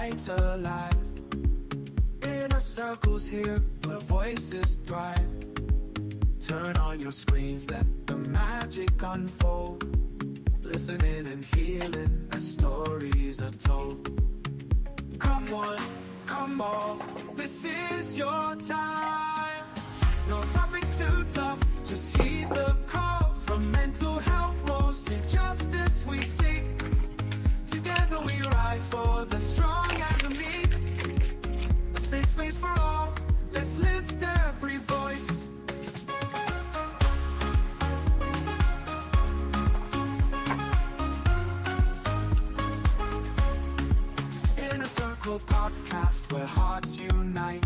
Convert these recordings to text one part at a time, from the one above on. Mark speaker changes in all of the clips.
Speaker 1: alive. Inner circles here where voices thrive. Turn on your screens, let the magic unfold. Listening and healing as stories are told. Come one, come all, this is your time. No topics too tough, just heed the calls. From mental health woes to justice we seek. Together we rise for the strong and the meek. A safe space for all, let's lift every voice. In a circle podcast where hearts unite.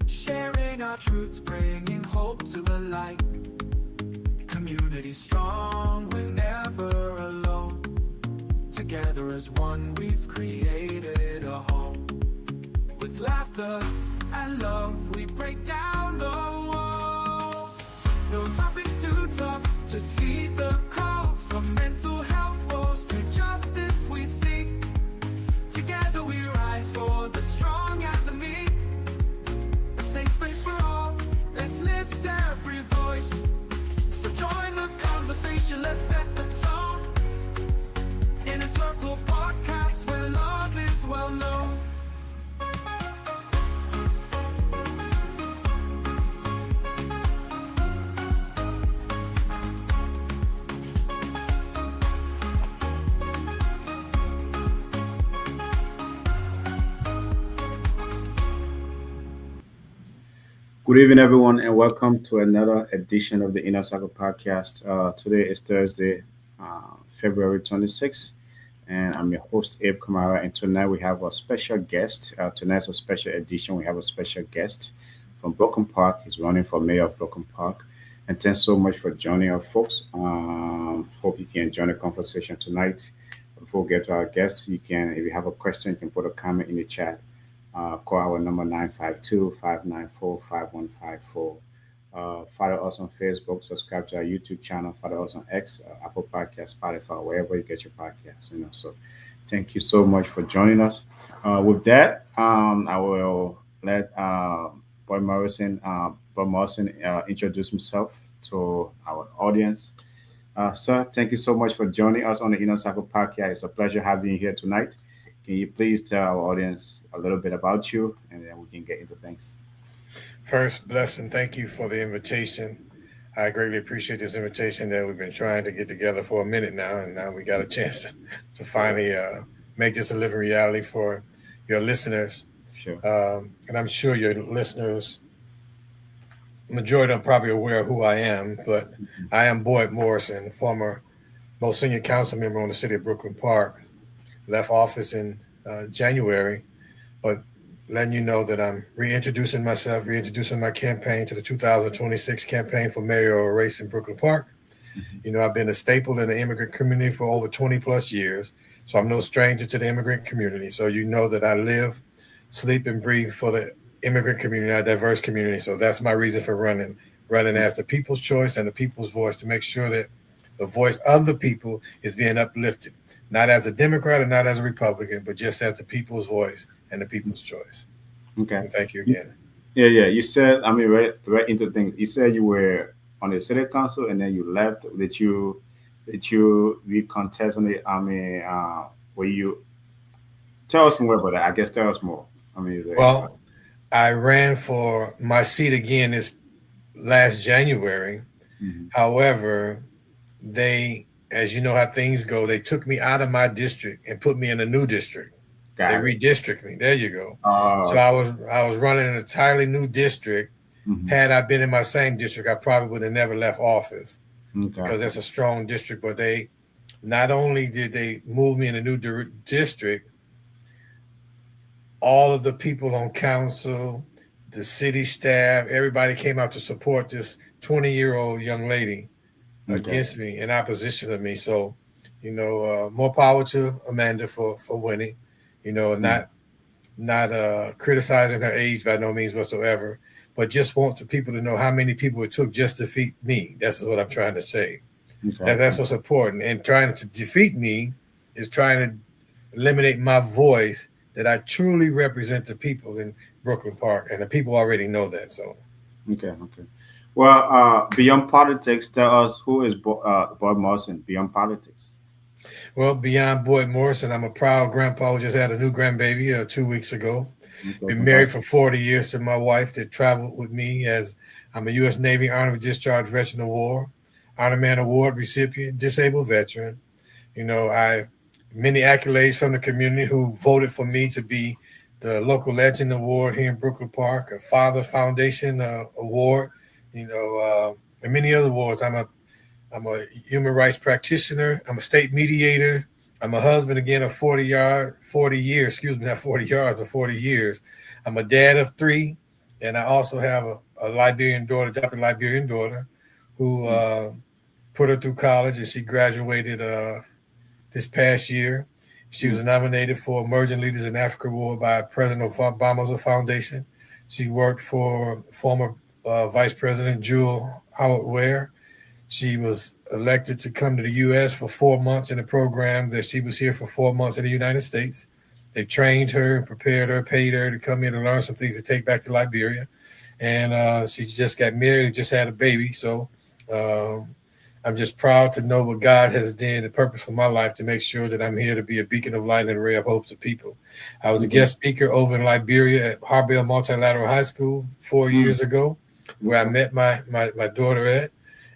Speaker 1: Sharing our truths, bringing hope to the light. Community strong, we're never alone. Together as one, we've created a home. With laughter and love, we break down the walls. No topics too tough, just heed the calls. From mental health woes to justice we seek. Together we rise for the strong and the meek. A safe space for all, let's lift every voice. So join the conversation, let's set the tone. In a circle podcast where love is well known.
Speaker 2: Good evening, everyone, and welcome to another edition of the Inner Circle Podcast. Today is Thursday, February 26th, and I'm your host, Abe Kamara. And tonight we have a special guest. Tonight's a special edition. We have a special guest from Brooklyn Park. He's running for mayor of Brooklyn Park. And thanks so much for joining us, folks. Hope you can join the conversation tonight. Before we get to our guest, if you have a question, you can put a comment in the chat. Call our number 952-594-5154. Follow us on Facebook, subscribe to our YouTube channel, follow us on X, Apple Podcasts, Spotify, wherever you get your podcasts. So thank you so much for joining us. With that, I will let Boyd Morson introduce himself to our audience. Sir, thank you so much for joining us on the Inner Circle Podcast. It's a pleasure having you here tonight. Can you please tell our audience a little bit about you, and then we can get into things?
Speaker 3: First, blessing, thank you for the invitation. I greatly appreciate this invitation that we've been trying to get together for a minute now, and now we got a chance to finally make this a living reality for your listeners.
Speaker 2: Sure.
Speaker 3: And I'm sure your listeners, majority are probably aware of who I am, but I am Boyd Morson, former most senior council member on the city of Brooklyn Park. Left office in January, but letting you know that I'm reintroducing myself, reintroducing my campaign to the 2026 campaign for mayoral race in Brooklyn Park. You know, I've been a staple in the immigrant community for over 20 plus years, so I'm no stranger to the immigrant community. So you know that I live, sleep, and breathe for the immigrant community, our diverse community. So that's my reason for running as the people's choice and the people's voice, to make sure that the voice of the people is being uplifted. Not as a Democrat or not as a Republican, but just as the people's voice and the people's choice.
Speaker 2: Okay.
Speaker 3: And thank you again.
Speaker 2: Yeah. You said, right into things. You said you were on the city council and then you left. Did you recontest on the? Were you? Tell us more about that. I guess tell us more.
Speaker 3: Well, I ran for my seat again this last January. Mm-hmm. However, as you know how things go, they took me out of my district and put me in a new district. They redistricted me. There you go. So I was running an entirely new district. Mm-hmm. Had I been in my same district, I probably would have never left office, because that's a strong district. But they not only did they move me in a new district, all of the people on council, the city staff, everybody came out to support this 20-year-old young lady against me, in opposition to me. So, more power to Amanda for winning, not criticizing her age by no means whatsoever, but just want the people to know how many people it took just to defeat me. That's what I'm trying to say. Okay. That's what's important. And trying to defeat me is trying to eliminate my voice that I truly represent the people in Brooklyn Park, and the people already know that. So,
Speaker 2: Okay, okay. Well, beyond politics, tell us who is Boyd Morson beyond politics.
Speaker 3: well, beyond Boyd Morson, I'm a proud grandpa who just had a new grandbaby 2 weeks ago.
Speaker 2: Okay,
Speaker 3: Been married for
Speaker 2: fantastic.
Speaker 3: 40 years to my wife that traveled with me as I'm a U.S. Navy Honorary Discharge Veteran of War, Honor Man Award recipient, disabled veteran. I many accolades from the community who voted for me to be the local legend award here in Brooklyn Park, a Father Foundation award, and many other awards. I'm a human rights practitioner. I'm a state mediator. I'm a husband again of 40 years, excuse me, not 40 yards, but 40 years. I'm a dad of three, and I also have a Liberian daughter, adopted Liberian daughter, who
Speaker 2: Mm,
Speaker 3: put her through college, and she graduated this past year. She
Speaker 2: mm,
Speaker 3: was nominated for Emerging Leaders in Africa Award by President Obama's foundation. She worked for former Vice President Jewel Howard Ware. She was elected to come to the U.S. for 4 months in a program that she was here for 4 months in the United States. They trained her, prepared her, paid her to come here to learn some things to take back to Liberia. And she just got married and just had a baby. So um, I'm just proud to know what God has done, the purpose for my life, to make sure that I'm here to be a beacon of light and a ray of hope to people. I was a
Speaker 2: okay.
Speaker 3: guest speaker over in Liberia at Harbell Multilateral High School 4 years
Speaker 2: Mm,
Speaker 3: ago, where I
Speaker 2: okay.
Speaker 3: met my daughter at.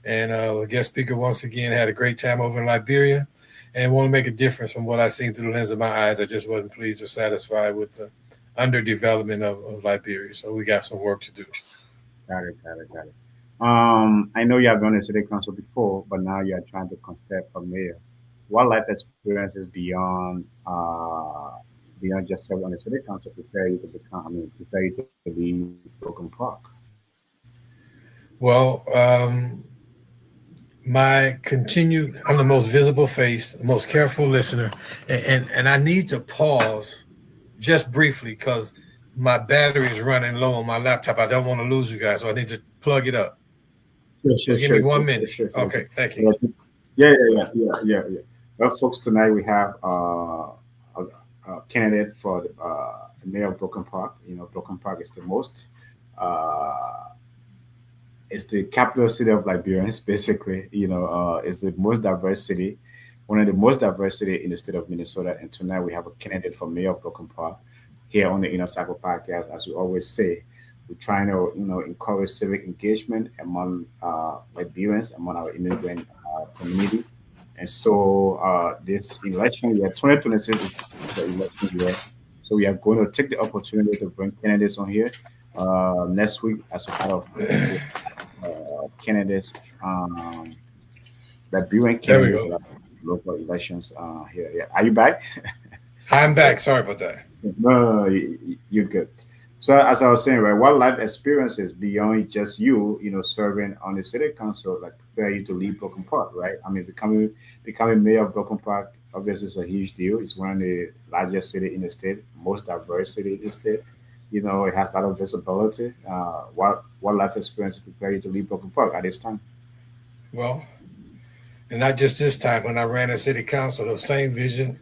Speaker 3: And a guest speaker once again had a great time over in Liberia and want to make a difference from what I seen through the lens of my eyes. I just wasn't pleased or satisfied with the underdevelopment of Liberia. So we got some work to do.
Speaker 2: Got it, got it, got it. I know you have been on the city council before, but now you are trying to contest for mayor. What life experiences beyond just serving on the city council prepare you to become? I mean, prepare you to be Broken Park.
Speaker 3: Well, I'm the most visible face, the most careful listener, and I need to pause just briefly because my battery is running low on my laptop. I don't want to lose you guys, so I need to plug it up.
Speaker 2: Sure, sure,
Speaker 3: Just give me
Speaker 2: sure,
Speaker 3: one
Speaker 2: sure, sure,
Speaker 3: minute.
Speaker 2: sure, sure.
Speaker 3: Okay, thank you.
Speaker 2: Yeah, yeah, yeah, yeah, yeah, yeah. Well, folks, tonight we have a candidate for the mayor of Broken Park. You know, Broken Park is the most uh, it's the capital city of Liberians, basically. It's the most diverse city, one of the most diverse city in the state of Minnesota. And tonight we have a candidate for mayor of Broken Park here on the Inner Circle podcast. As we always say, we're trying to, encourage civic engagement among Liberians, among our immigrant community. And so this election year, 2026 is the election year. So we are going to take the opportunity to bring candidates on here next week as a part of candidates, that viewing
Speaker 3: There we
Speaker 2: candidates
Speaker 3: go.
Speaker 2: for local elections here. Yeah. Are you back?
Speaker 3: I'm back. Sorry about that.
Speaker 2: No, you're good. So as I was saying, right, what life experiences beyond just serving on the city council, like prepare you to leave Broken Park, right? I mean, becoming mayor of Broken Park obviously is a huge deal. It's one of the largest city in the state, most diverse city in the state. It has a lot of visibility. What life experiences prepare you to leave Broken Park at this time?
Speaker 3: Well, and not just this time. When I ran a city council, the same vision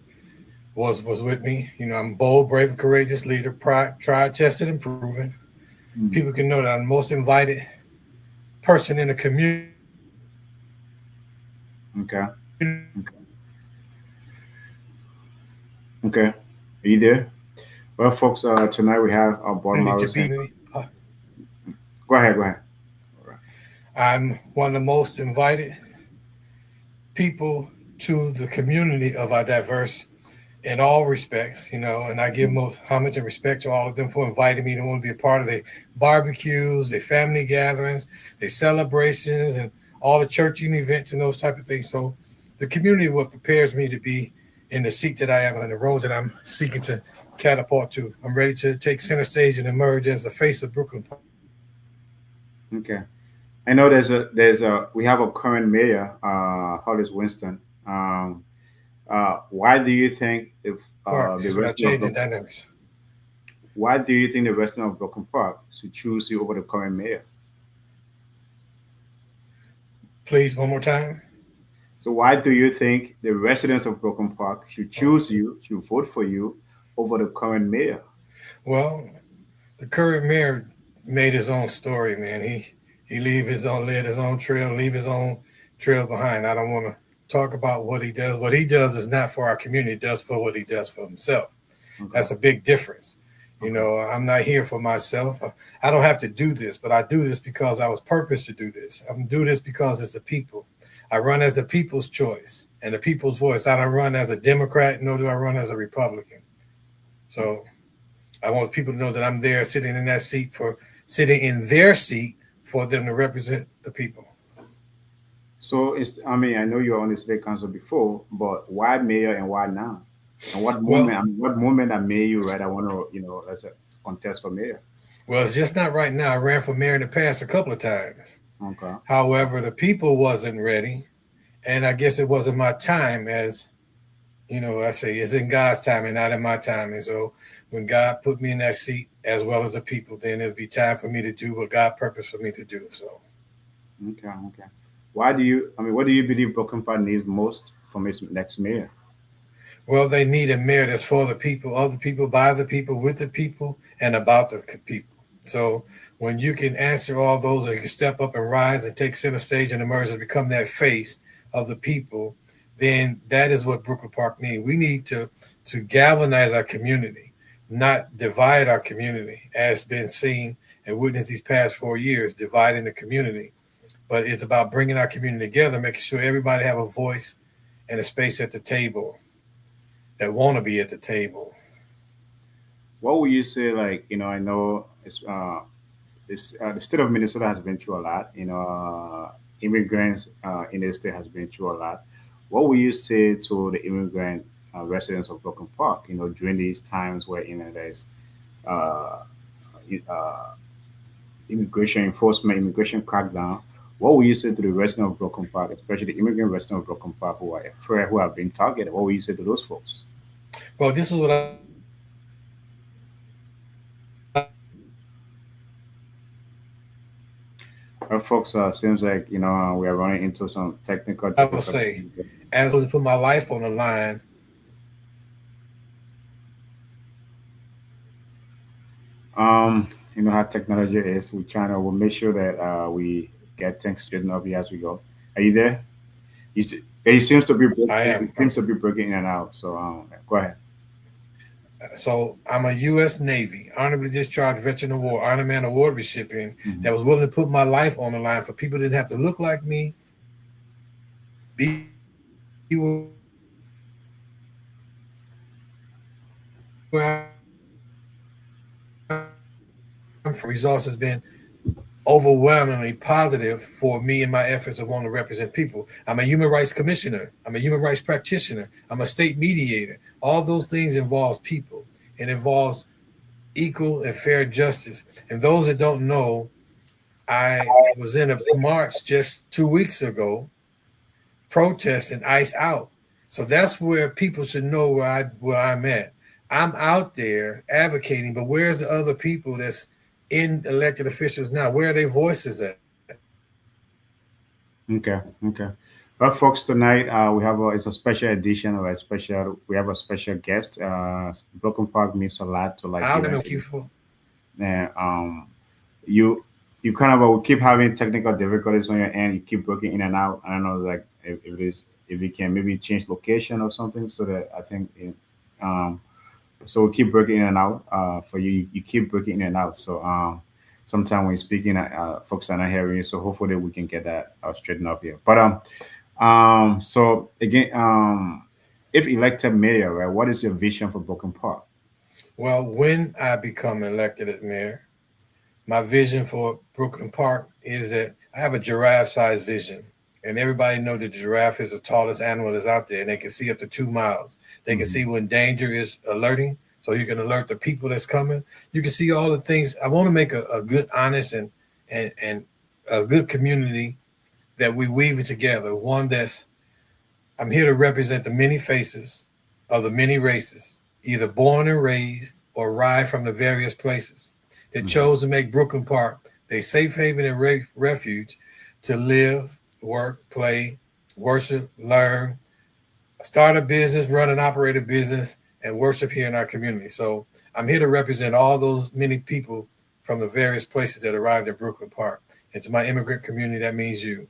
Speaker 3: was with me. I'm a bold, brave, and courageous leader. Tried, tested, and proven.
Speaker 2: Hmm.
Speaker 3: People can know that I'm the most invited person in the community.
Speaker 2: Okay. Okay. Okay. Are you there? Well, folks, tonight we have Boyd
Speaker 3: To
Speaker 2: Morrison.
Speaker 3: be.
Speaker 2: Go ahead. Go ahead. All right.
Speaker 3: I'm one of the most invited people to the community of our diverse in all respects, and I give most homage and respect to all of them for inviting me to want to be a part of their barbecues, their family gatherings, their celebrations, and all the churching events and those type of things. So the community what prepares me to be in the seat that I am on the road that I'm seeking to catapult to. I'm ready to take center stage and emerge as the face of Brooklyn.
Speaker 2: Okay. I know there's a we have a current mayor, Hollis Winston. Why do you think if
Speaker 3: Park
Speaker 2: the
Speaker 3: is without
Speaker 2: resident of
Speaker 3: changing dynamics.
Speaker 2: why do you think the resident of Broken Park should choose you over the current mayor?
Speaker 3: Please, one more time.
Speaker 2: So why do you think the residents of Broken Park should
Speaker 3: Oh,
Speaker 2: choose you, should vote for you over the current mayor?
Speaker 3: Well, the current mayor made his own story, man. He led his own trail, leave his own trail behind. I don't want to talk about what he does. What he does is not for our community. He does for what he does for himself.
Speaker 2: Okay.
Speaker 3: That's a big difference.
Speaker 2: Okay.
Speaker 3: I'm not here for myself. I don't have to do this, but I do this because I was purposed to do this. I'm do this because it's the people. I run as the people's choice and the people's voice. I don't run as a Democrat, nor do I run as a Republican. So I want people to know that I'm there sitting in their seat for them to represent the people.
Speaker 2: So I mean, I know you were on the city council before, but why mayor and why now? And what moment?
Speaker 3: Well,
Speaker 2: I mean, what moment that made you right? I want to, let's say, contest for mayor.
Speaker 3: it's just not right now. I ran for mayor in the past a couple of times.
Speaker 2: Okay.
Speaker 3: However, the people wasn't ready, and I guess it wasn't my time. As I say, it's in God's time and not in my time. And so, when God put me in that seat, as well as the people, then it'll be time for me to do what God purposed for me to do. So,
Speaker 2: Okay. Okay. Why do you? I mean, what do you believe Broken Park needs most from its next mayor?
Speaker 3: well, they need a mayor that's for the people, of the people, by the people, with the people, and about the people. So when you can answer all those, and you can step up and rise and take center stage and emerge and become that face of the people, then that is what Brooklyn Park needs. We need to galvanize our community, not divide our community, as been seen and witnessed these past 4 years, dividing the community. But it's about bringing our community together, making sure everybody have a voice and a space at the table that want to be at the table.
Speaker 2: What would you say? Like, I know the state of Minnesota has been through a lot. Immigrants in the state has been through a lot. What would you say to the immigrant residents of Broken Park? During these times where there's uh, uh, immigration enforcement, immigration crackdown. What would you say to the residents of Broken Park, especially the immigrant residents of Broken Park who are afraid, who have been targeted? What would you say to those folks?
Speaker 3: Well, this is what
Speaker 2: Folks, seems like we are running into some technical
Speaker 3: I will say.
Speaker 2: difficulties.
Speaker 3: As I put my life on the line,
Speaker 2: How technology is. We'll make sure that we get things straightened up here as we go. Are you there? It seems to be
Speaker 3: I am.
Speaker 2: breaking in and out. So go ahead.
Speaker 3: So I'm a U.S. Navy honorably discharged veteran of war, honor man award recipient
Speaker 2: Mhm.
Speaker 3: that was willing to put my life on the line for people that didn't have to look like me, be where I'm from. Results has been overwhelmingly positive for me and my efforts of wanting to represent people. I'm a human rights commissioner. I'm a human rights practitioner. I'm a state mediator. All those things involves people. It involves equal and fair justice. And those that don't know, I was in a march just 2 weeks ago protesting ICE out. So that's where people should know where I'm at. I'm out there advocating, but where's the other people that's in elected officials now? Where are their voices at?
Speaker 2: Okay. Okay. Well, folks, tonight it's a special edition of a special. We have a special guest. Broken Park means a lot to like
Speaker 3: I'll
Speaker 2: you.
Speaker 3: thank you for.
Speaker 2: And you kind of will keep having technical difficulties on your end. You keep breaking in and out. I don't know, like if you can maybe change location or something, so that I think so we keep breaking in and out. For you, you keep breaking in and out. So sometime when you're speaking, folks are not hearing you. So hopefully we can get that straightened up here. But so again, if elected mayor, right, what is your vision for Broken Park?
Speaker 3: Well, when I become elected as mayor, my vision for Brooklyn Park is that I have a giraffe-sized vision. And everybody knows that the giraffe is the tallest animal that's out there, and they can see up to 2 miles. They can
Speaker 2: Mhm.
Speaker 3: see when danger is alerting, so you can alert the people that's coming. You can see all the things. I want to make a good, honest, and a good community that we weave it together. One that's I'm here to represent the many faces of the many races, either born and raised or arrived from the various places that
Speaker 2: Mhm.
Speaker 3: chose to make Brooklyn Park their safe haven and refuge to live, work, play, worship, learn, start a business, run and operate a business, and worship here in our community. So I'm here to represent all those many people from the various places that arrived in Brooklyn Park. And to my immigrant community, that means you.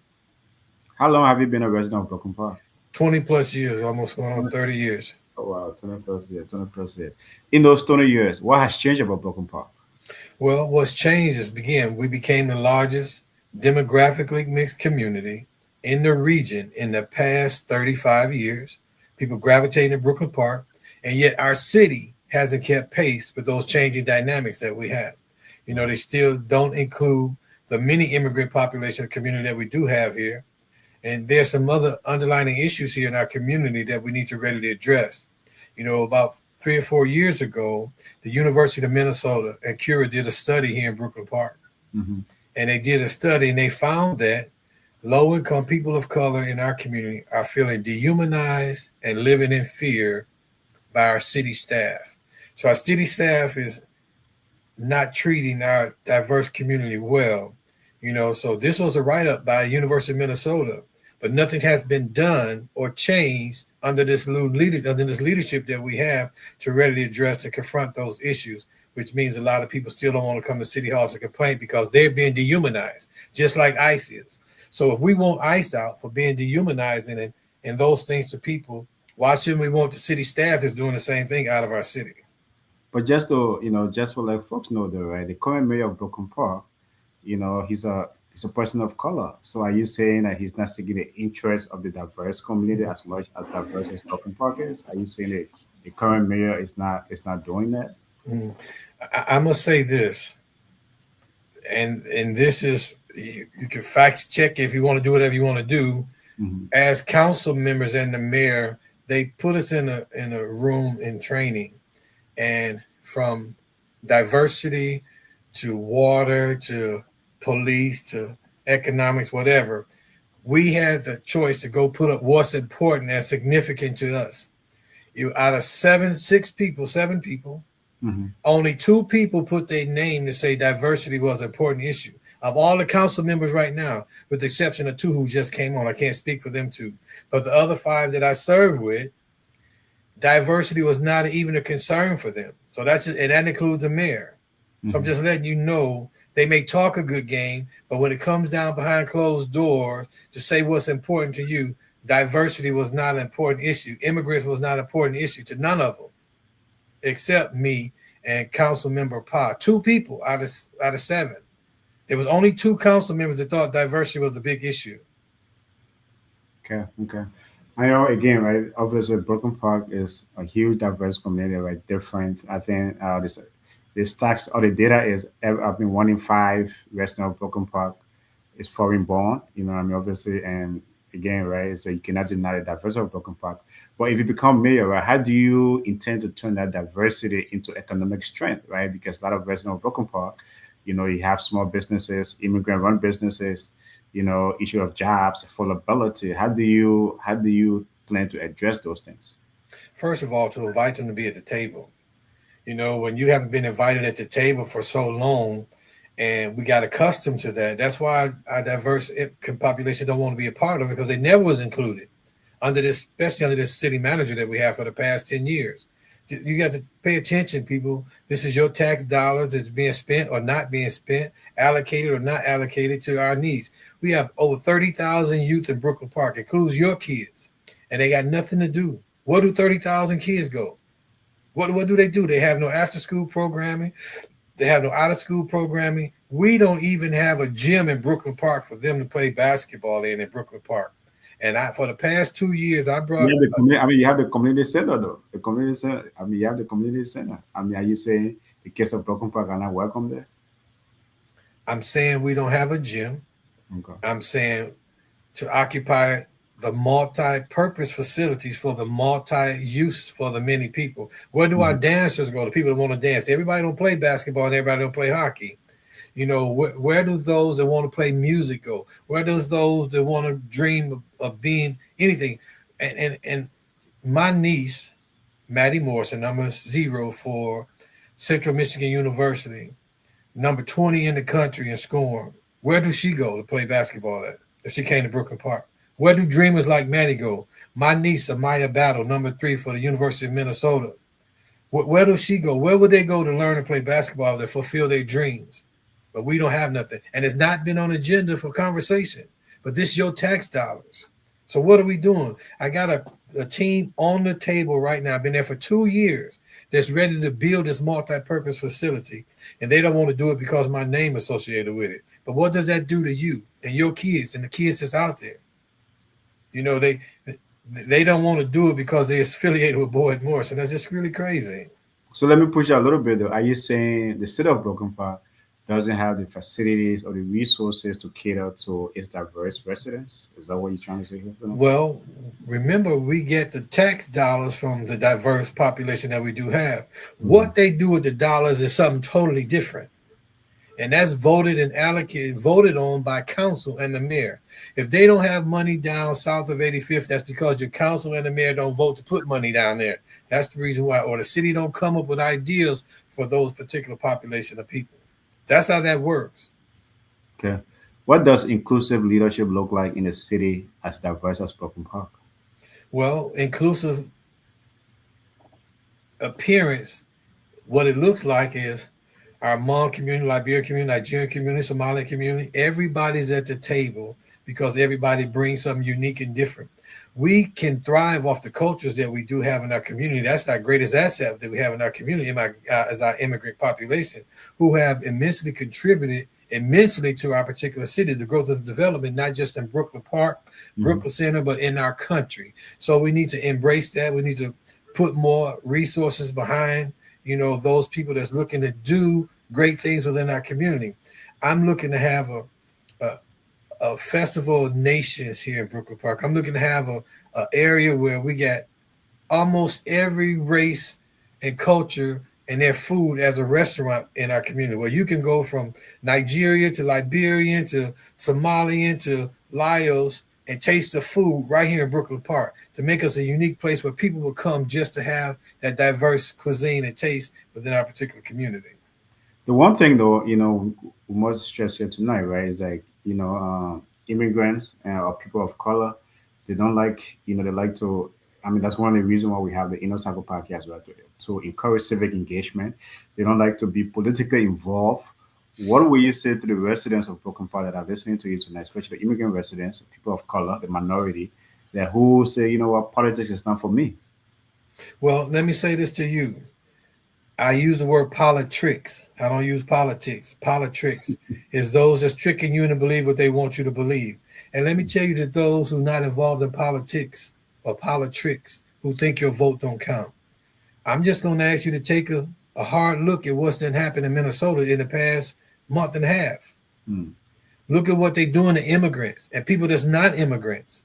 Speaker 2: How long have you been a resident of Brooklyn Park?
Speaker 3: 20 plus years, almost going on 30 years.
Speaker 2: Oh wow, 20 plus years, 20 plus years. In those 20 years, what has changed about Brooklyn Park?
Speaker 3: Well, what's changed is we became the largest demographically mixed community in the region in the past 35 years. People gravitating to Brooklyn Park, and yet our city hasn't kept pace with those changing dynamics that we have. They still don't include the many immigrant population community that we do have here. And there's some other underlying issues here in our community that we need to readily address. About 3 or 4 years ago, the University of Minnesota and Cura did a study here in Brooklyn Park.
Speaker 2: Mm-hmm.
Speaker 3: And they did a study and they found that low-income people of color in our community are feeling dehumanized and living in fear by our city staff. So our city staff is not treating our diverse community well. So this was a write-up by University of Minnesota, but nothing has been done or changed under this leadership that we have to readily address and confront those issues, which means a lot of people still don't want to come to City Hall to complain because they're being dehumanized, just like ICE is. So if we want ICE out for being dehumanizing and those things to people, why shouldn't we want the city staff that's doing the same thing out of our city?
Speaker 2: But just to just for like folks know though, right? The current mayor of Brooklyn Park, he's a person of color. So are you saying that he's not seeking the interest of the diverse community as much as diverse as Brooklyn Park is? Are you saying that the current mayor is not doing that?
Speaker 3: I must say this, and this is you can fact check if you want to do whatever you want to do.
Speaker 2: Mm-hmm.
Speaker 3: As council members and the mayor, they put us in a room in training, and from diversity to water to police to economics, whatever, we had the choice to go put up what's important and significant to us. Out of seven people,
Speaker 2: Mm-hmm.
Speaker 3: only 2 people put their name to say diversity was an important issue. Of all the council members right now, with the exception of 2 who just came on, I can't speak for them 2, but the other 5 that I served with, diversity was not even a concern for them. So and that includes the mayor. Mm-hmm. So I'm just letting you know, they may talk a good game, but when it comes down behind closed doors to say what's important to you, diversity was not an important issue. Immigrants was not an important issue to none of them, except me and Council Member Pa. 2 people out of 7. There was only 2 council members that thought diversity was a big issue.
Speaker 2: Okay. I know, again, right, obviously Brooklyn Park is a huge diverse community, right? Different. I think this tax or the data is I've been 1 in 5 residents of Brooklyn Park is foreign born, obviously, and again, right, so you cannot deny the diversity of Brooklyn Park. But if you become mayor, right, how do you intend to turn that diversity into economic strength, right? Because a lot of residents of Brooklyn Park, you have small businesses, immigrant-run businesses, issue of jobs, affordability. How do you plan to address those things?
Speaker 3: First of all, to invite them to be at the table. When you haven't been invited at the table for so long, and we got accustomed to that. That's why our diverse population don't want to be a part of it, because they never was included especially under this city manager that we have for the past 10 years. You got to pay attention, people. This is your tax dollars that's being spent or not being spent, allocated or not allocated to our needs. We have over 30,000 youth in Brooklyn Park, includes your kids, and they got nothing to do. Where do 30,000 kids go? What do they do? They have no after-school programming. They have no out-of-school programming. We don't even have a gym in Brooklyn Park for them to play basketball in Brooklyn Park. And for the past 2 years, I brought.
Speaker 2: You have the community center, though. The community center. You have the community center. Are you saying the kids of Brooklyn Park are not welcome there?
Speaker 3: I'm saying we don't have a gym.
Speaker 2: Okay.
Speaker 3: I'm saying to occupy the multi-purpose facilities for the multi-use for the many people. Where do our dancers go? The people that want to dance. Everybody don't play basketball and everybody don't play hockey. Where do those that want to play music go? Where does those that want to dream of being anything? And my niece, Maddie Morson, number 0 for Central Michigan University, number 20 in the country in scoring. Where does she go to play basketball at if she came to Brooklyn Park? Where do dreamers like Maddie go? My niece, Amaya Battle, number 3 for the University of Minnesota. Where does she go? Where would they go to learn to play basketball to fulfill their dreams? But we don't have nothing. And it's not been on agenda for conversation. But this is your tax dollars. So what are we doing? I got a team on the table right now. I've been there for 2 years that's ready to build this multi-purpose facility. And they don't want to do it because my name is associated with it. But what does that do to you and your kids and the kids that's out there? You know, they don't want to do it because they're affiliated with Boyd Morson. That's just really crazy.
Speaker 2: So let me push you a little bit though. Are you saying the city of Broken Park doesn't have the facilities or the resources to cater to its diverse residents? Is that what you're trying to say here?
Speaker 3: Well, remember, we get the tax dollars from the diverse population that we do have.
Speaker 2: Mm-hmm.
Speaker 3: What they do with the dollars is something totally different. And that's voted and allocated, voted on by council and the mayor. If they don't have money down south of 85th, that's because your council and the mayor don't vote to put money down there. That's the reason why. Or the city don't come up with ideas for those particular population of people. That's how that works.
Speaker 2: Okay. What does inclusive leadership look like in a city as diverse as Broken Park?
Speaker 3: Well, inclusive appearance, what it looks like is our Hmong community, Liberian community, Nigerian community, Somali community, everybody's at the table because everybody brings something unique and different. We can thrive off the cultures that we do have in our community. That's our greatest asset that we have in our community as our immigrant population, who have immensely contributed immensely to our particular city, the growth of development, not just in Brooklyn Park, Brooklyn Center, but in our country. So we need to embrace that. We need to put more resources behind, you know, those people that's looking to do great things within our community. I'm looking to have a festival of nations here in Brooklyn Park. I'm looking to have a area where we get almost every race and culture and their food as a restaurant in our community, where you can go from Nigeria to Liberian to Somalian to Laos and taste the food right here in Brooklyn Park, to make us a unique place where people will come just to have that diverse cuisine and taste within our particular community.
Speaker 2: The one thing though, you know, we must stress here tonight, right, is like, you know, immigrants or people of color, they don't like, you know, they like to, I mean, that's one of the reasons why we have the Inner Circle podcast, right, to encourage civic engagement. They don't like to be politically involved. What will you say to the residents of Broken Park that are listening to you tonight, especially the immigrant residents, people of color, the minority, that who say, you know what, politics is not for me?
Speaker 3: Well, let me say this to you. I use the word politricks. I don't use politics. Politricks is those that's tricking you into believe what they want you to believe. And let me tell you that those who are not involved in politics or politricks, who think your vote don't count, I'm just going to ask you to take a hard look at what's been happening in Minnesota in the past month and a half. Look at what they're doing to immigrants and people that's not immigrants.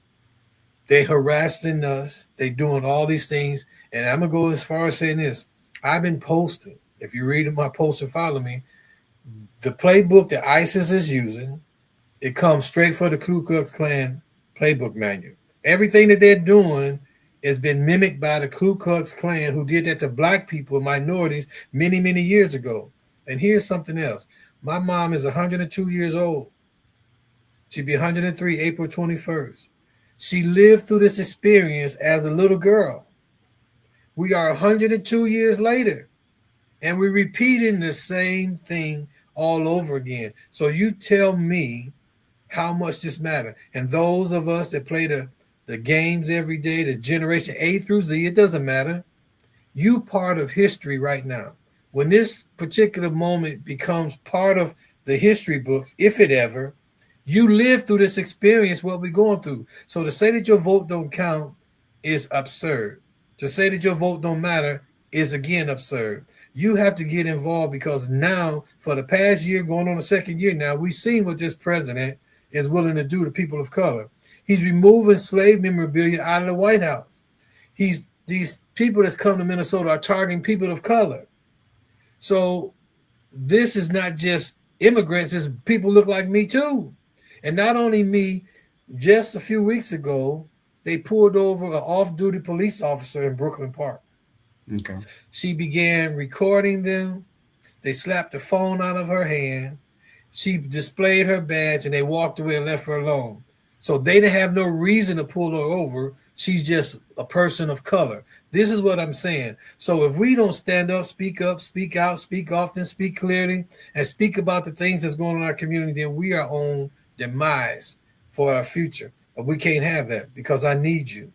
Speaker 3: They harassing us. They doing all these things. And I'm going to go as far as saying this. I've been posting, if you read my post and follow me, the playbook that ISIS is using, it comes straight for the Ku Klux Klan playbook manual. Everything that they're doing has been mimicked by the Ku Klux Klan, who did that to black people, minorities, many, many years ago. And here's something else. My mom is 102 years old. She'll be 103 April 21st. She lived through this experience as a little girl. We are 102 years later, and we're repeating the same thing all over again. So you tell me how much this matters. And those of us that play the games every day, the generation A through Z, it doesn't matter. You part of history right now. When this particular moment becomes part of the history books, if it ever, you live through this experience, what we're going through. So to say that your vote don't count is absurd. To say that your vote don't matter is, again, absurd. You have to get involved because now, for the past year, going on the second year now, we've seen what this president is willing to do to people of color. He's removing slave memorabilia out of the White House. These people that's come to Minnesota are targeting people of color. So this is not just immigrants, it's people look like me too. And not only me, just a few weeks ago, they pulled over an off-duty police officer in Brooklyn Park.
Speaker 2: Okay.
Speaker 3: She began recording them. They slapped the phone out of her hand. She displayed her badge, and they walked away and left her alone. So they didn't have no reason to pull her over. She's just a person of color. This is what I'm saying. So if we don't stand up, speak out, speak often, speak clearly, and speak about the things that's going on in our community, then we are on demise for our future. But we can't have that because I need you.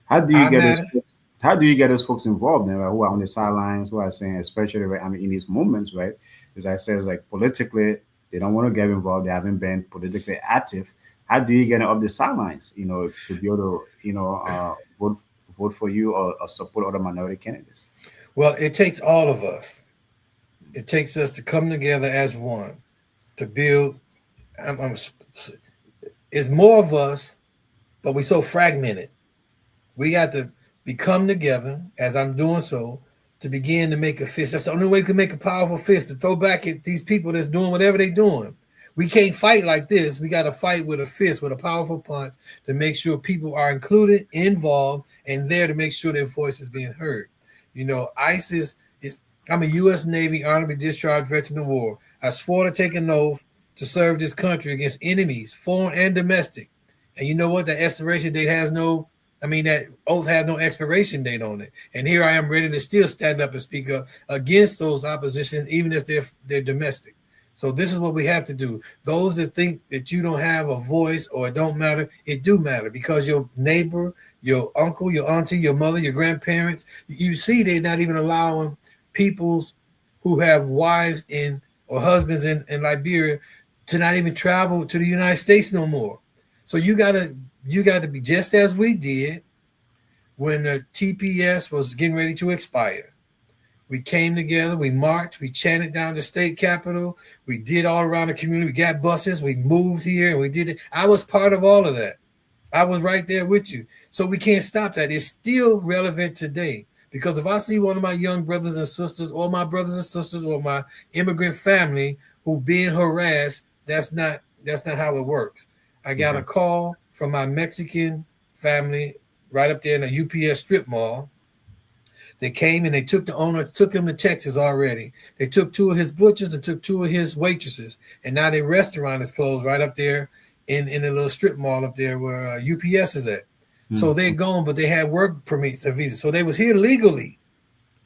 Speaker 2: How do you
Speaker 3: I
Speaker 2: get those?
Speaker 3: matter.
Speaker 2: How do you get those folks involved then, right, who are on the sidelines, who are saying, especially right, I mean, in these moments, right? As I says, like politically, they don't want to get involved. They haven't been politically active. How do you get off the sidelines, to be able to, vote for you or support other minority candidates?
Speaker 3: Well, it takes all of us. It takes us to come together as one to build. It's more of us, but we're so fragmented. We got to come together, as I'm doing so, to begin to make a fist. That's the only way we can make a powerful fist, to throw back at these people that's doing whatever they're doing. We can't fight like this. We got to fight with a fist, with a powerful punch, to make sure people are included, involved, and there to make sure their voice is being heard. ISIS is, I'm a U.S. Navy honorably discharged veteran of war. I swore to take an oath to serve this country against enemies, foreign and domestic. And you know what? That expiration date has no, that oath has no expiration date on it. And here I am ready to still stand up and speak up against those oppositions, even if they're domestic. So this is what we have to do. Those that think that you don't have a voice or it don't matter, it do matter, because your neighbor, your uncle, your auntie, your mother, your grandparents, you see they're not even allowing peoples who have wives or husbands in Liberia to not even travel to the United States no more. So you gotta be just as we did when the TPS was getting ready to expire. We came together, we marched, we chanted down the state capitol, we did all around the community, we got buses, we moved here, and we did it. I was part of all of that. I was right there with you. So we can't stop that. It's still relevant today, because if I see one of my young brothers and sisters, or my brothers and sisters, or my immigrant family who being harassed, that's not how it works. I got a call from my Mexican family right up there in the UPS strip mall. They came and they took the owner, took him to Texas already. They took 2 of his butchers and took 2 of his waitresses. And now their restaurant is closed right up there in the little strip mall up there where UPS is at. Mm-hmm. So they're gone, but they had work permits and visas. So they was here legally,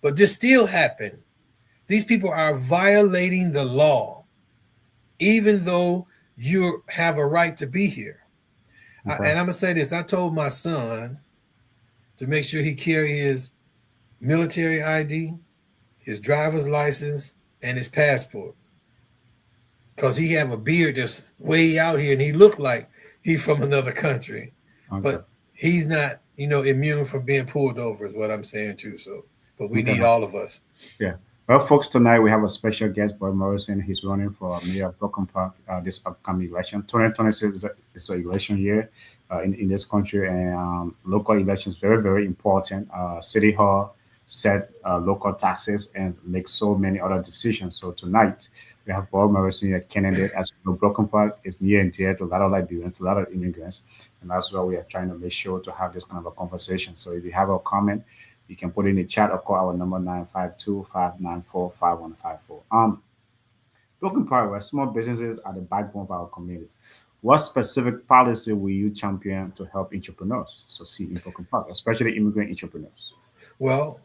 Speaker 3: but this still happened. These people are violating the law, even though you have a right to be here. And I'm going to say this. I told my son to make sure he carry his military ID, his driver's license, and his passport, because he have a beard that's way out here and he looked like he's from another country. But he's not, immune from being pulled over, is what I'm saying too. So, but we need all of us.
Speaker 2: Yeah. Well, folks, tonight we have a special guest, Boyd Morson. He's running for mayor of Brooklyn Park this upcoming election. 2026 is an election year in this country, and local elections very, very important. City Hall set local taxes and make so many other decisions. So tonight we have Boyd Morson, a candidate. As you know, Brooklyn Park is near and dear to a lot of Liberians, to a lot of immigrants, and that's why we are trying to make sure to have this kind of a conversation. So if you have a comment, you can put it in the chat or call our number 952-594-5154. Brooklyn Park, where small businesses are the backbone of our community. What specific policy will you champion to help entrepreneurs succeed in Brooklyn Park, especially immigrant entrepreneurs?
Speaker 3: Well,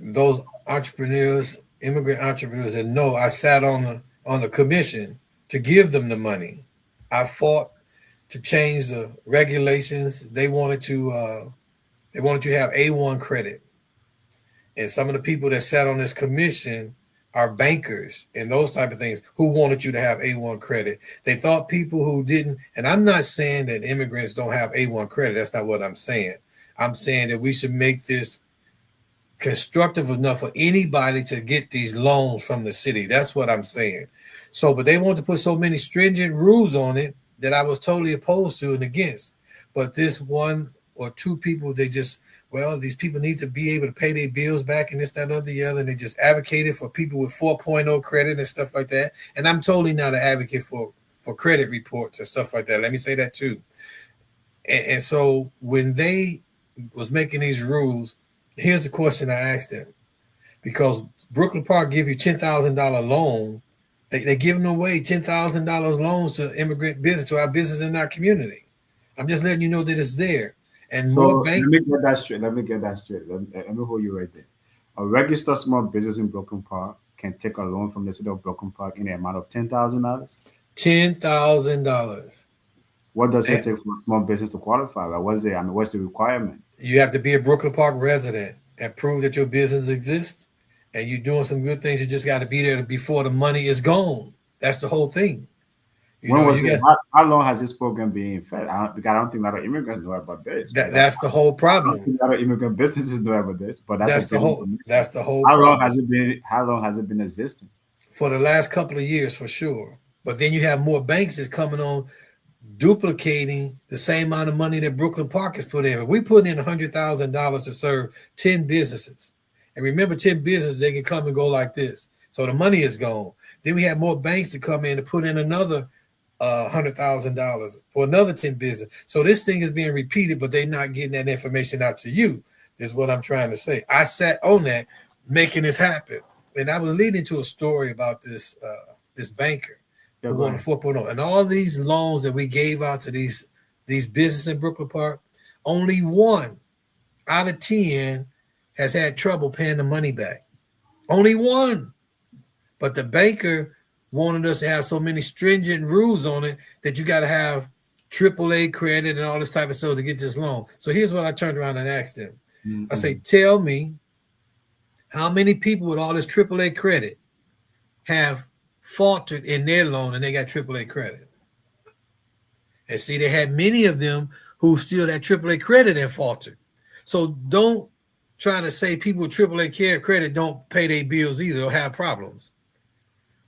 Speaker 3: those entrepreneurs, immigrant entrepreneurs, that know I sat on the commission to give them the money. I fought to change the regulations. They wanted to have A1 credit. And some of the people that sat on this commission are bankers and those type of things who wanted you to have A1 credit. They thought people who didn't, and I'm not saying that immigrants don't have A1 credit. That's not what I'm saying. I'm saying that we should make this constructive enough for anybody to get these loans from the city. That's what I'm saying. So, but they want to put so many stringent rules on it that I was totally opposed to and against. But this 1 or 2 people, they just, these people need to be able to pay their bills back and this, that, or the other. And they just advocated for people with 4.0 credit and stuff like that. And I'm totally not an advocate for credit reports and stuff like that. Let me say that too. And so when they was making these rules, here's the question I asked them. Because Brooklyn Park give you $10,000 loan. They giving away $10,000 loans to immigrant business, to our business in our community. I'm just letting you know that it's there. And
Speaker 2: So
Speaker 3: more
Speaker 2: let
Speaker 3: bank.
Speaker 2: me get that straight. Let me hold you right there. A registered small business in Brooklyn Park can take a loan from the city of Brooklyn Park in the amount of $10,000.
Speaker 3: $10,000.
Speaker 2: What does it
Speaker 3: And
Speaker 2: take for a small business to qualify? Like, what's the requirement?
Speaker 3: you have to be a Brooklyn Park resident and prove that your business exists and you're doing some good things. You just got to be there before the money is gone. That's the whole thing.
Speaker 2: When was
Speaker 3: You
Speaker 2: it?
Speaker 3: got
Speaker 2: How long has this program been in effect? Because I don't think a lot of immigrants know about this, but
Speaker 3: that's the whole
Speaker 2: I don't
Speaker 3: problem.
Speaker 2: think a lot of immigrant businesses know about this. But that's a
Speaker 3: That's the
Speaker 2: great
Speaker 3: whole
Speaker 2: information.
Speaker 3: that's the whole
Speaker 2: How long
Speaker 3: problem
Speaker 2: has it been? How long has it been existing?
Speaker 3: for the last couple of years for sure. But then you have more banks that's coming on duplicating the same amount of money that Brooklyn Park has put in. We put in $100,000 to serve 10 businesses. And remember, 10 businesses, they can come and go like this. So the money is gone. Then we have more banks to come in to put in another $100,000 for another 10 business. So this thing is being repeated, but they're not getting that information out to you, is what I'm trying to say. I sat on that making this happen. And I was leading to a story about this banker
Speaker 2: Yeah,
Speaker 3: who
Speaker 2: go
Speaker 3: won a
Speaker 2: ahead.
Speaker 3: 4.0. And all these loans that we gave out to these businesses in Brooklyn Park, only 1 out of 10 has had trouble paying the money back. Only 1. But the banker wanted us to have so many stringent rules on it that you got to have AAA credit and all this type of stuff to get this loan. So here's what I turned around and asked them. I say, tell me how many people with all this AAA credit have faltered in their loan and they got AAA credit. And see, they had many of them who still had AAA credit and faltered. So don't try to say people with AAA credit don't pay their bills either or have problems.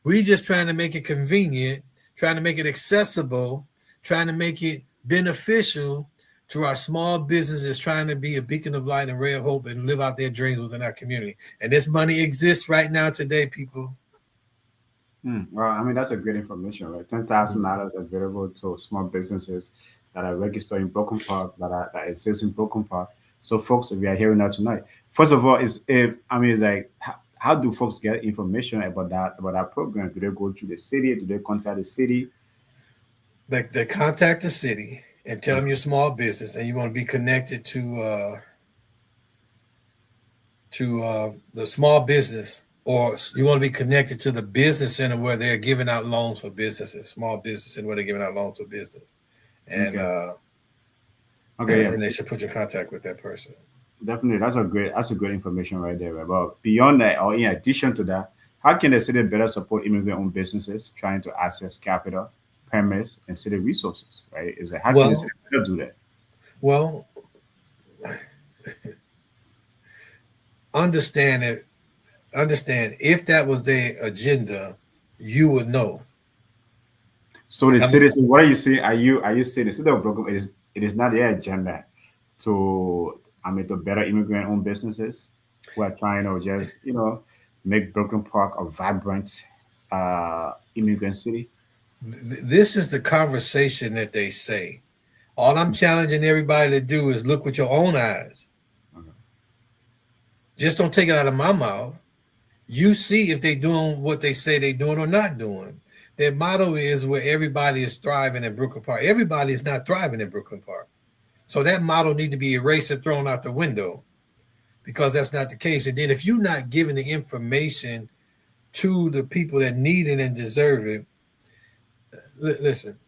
Speaker 3: We just trying to make it convenient, trying to make it accessible, trying to make it beneficial to our small businesses, trying to be a beacon of light and ray of hope and live out their dreams within our community. And this money exists right now today, people.
Speaker 2: Well, I mean, that's a great information, right? $10,000 available to small businesses that are registered in Brooklyn Park, that exist in Brooklyn Park. So, folks, if you are hearing that tonight, first of all, it's like, how do folks get information about that program? Do they go to the city? Do they contact the city?
Speaker 3: They contact the city and tell them you're a small business and you want to be connected to the small business, or you want to be connected to the business center where they're giving out loans for businesses, small business, and where they're giving out loans for business. And
Speaker 2: Okay, yeah.
Speaker 3: and they should put you in contact with that person.
Speaker 2: Definitely, that's a great information right there. Right? But beyond that, or in addition to that, how can the city better support immigrant-owned businesses trying to access capital, permits, and city resources? Right? Is that how can the
Speaker 3: Well,
Speaker 2: city better do that?
Speaker 3: well, understand it. Understand if that was their agenda, you would know.
Speaker 2: So the
Speaker 3: I mean,
Speaker 2: citizens, what are you saying? Are you saying the city of Brooklyn it is not their agenda to to better immigrant-owned businesses who are trying to just make Brooklyn Park a vibrant immigrant city?
Speaker 3: this is the conversation that they say. All I'm challenging everybody to do is look with your own eyes.
Speaker 2: Okay.
Speaker 3: Just don't take it out of my mouth. You see if they're doing what they say they're doing or not doing. Their motto is where everybody is thriving in Brooklyn Park. Everybody is not thriving in Brooklyn Park. So that model need to be erased and thrown out the window because that's not the case. And then if you're not giving the information to the people that need it and deserve it, listen,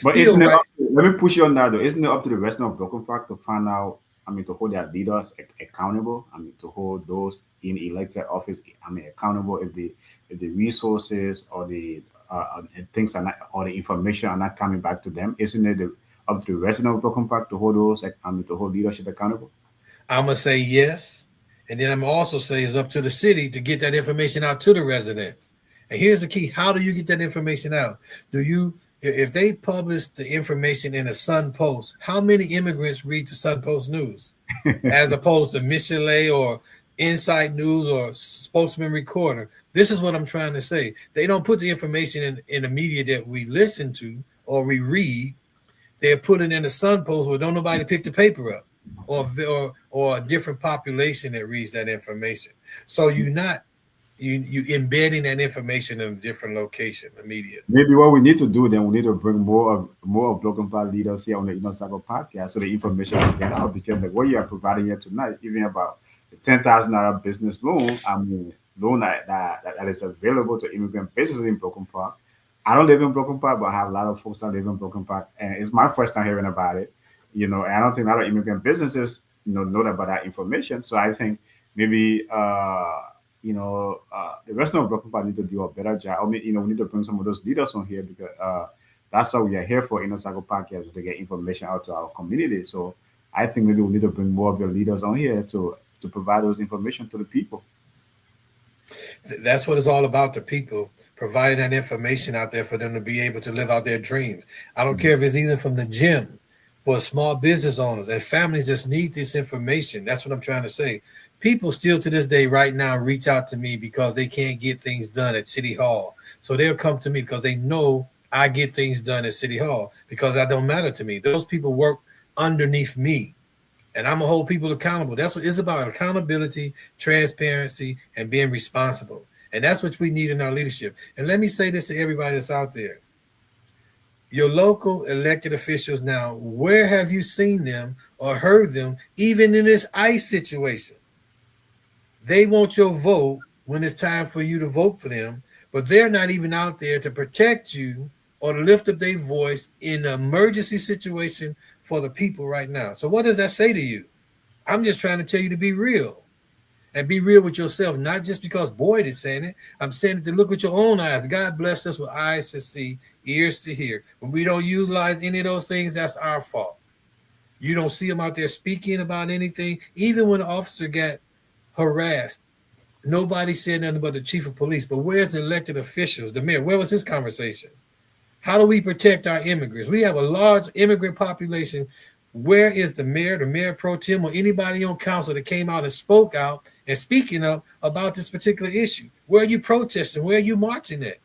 Speaker 2: But
Speaker 3: still right.
Speaker 2: let me push you on that though. Isn't it up to the resident of Brooklyn Park to find out, to hold their leaders accountable? To hold those in elected office, accountable if the resources or the things are not, or the information are not coming back to them. Isn't it up to the resident of Brooklyn Park to hold those, to hold leadership accountable?
Speaker 3: I'm gonna say yes, and then I'm also say it's up to the city to get that information out to the residents. And here's the key: how do you get that information out? If they publish the information in a Sun Post, how many immigrants read the Sun Post news as opposed to Michelet or Inside News or Spokesman Recorder? This is what I'm trying to say. They don't put the information in the media that we listen to or we read. They're putting in the Sun Post where don't nobody pick the paper up, or a different population that reads that information. So you're not you embedding that information in a different location, the media.
Speaker 2: Maybe what we need to do then, we need to bring more of Broken Path leaders here on the Inner Circle podcast, so the information can get out. Because like what you are providing here tonight, even about the $10,000 business loan, I mean, loan that is available to immigrant businesses in Broken Park. I don't live in Broken Park, but I have a lot of folks that live in Broken Park, and it's my first time hearing about it. And I don't think a lot of immigrant businesses know about that information. So I think maybe the rest of Broken Park need to do a better job. I mean, we need to bring some of those leaders on here, because that's what we are here for, Inner Circle Podcast, to get information out to our community. So I think maybe we need to bring more of your leaders on here to provide those information to the people.
Speaker 3: That's what it's all about, the people, providing that information out there for them to be able to live out their dreams. I don't care if it's either from the gym or small business owners, and families just need this information. That's what I'm trying to say. People still to this day right now reach out to me because they can't get things done at City Hall. So they'll come to me because they know I get things done at City Hall, because that don't matter to me. Those people work underneath me, and I'm going to hold people accountable. That's what it's about: accountability, transparency, and being responsible. And that's what we need in our leadership. And let me say this to everybody that's out there. Your local elected officials now, where have you seen them or heard them, even in this ICE situation? They want your vote when it's time for you to vote for them, but they're not even out there to protect you or to lift up their voice in an emergency situation for the people right now. So what does that say to you? I'm just trying to tell you to be real, and be real with yourself, not just because Boyd is saying it. I'm saying it to look with your own eyes. God blessed us with eyes to see, ears to hear. When we don't utilize any of those things, that's our fault. You don't see them out there speaking about anything. Even when the officer got harassed, nobody said nothing but the chief of police. But where's the elected officials, the mayor? Where was his conversation? How do we protect our immigrants? We have a large immigrant population. Where is the mayor pro tem, or anybody on council that came out and spoke out and speaking up about this particular issue? Where are you protesting? Where are you marching at?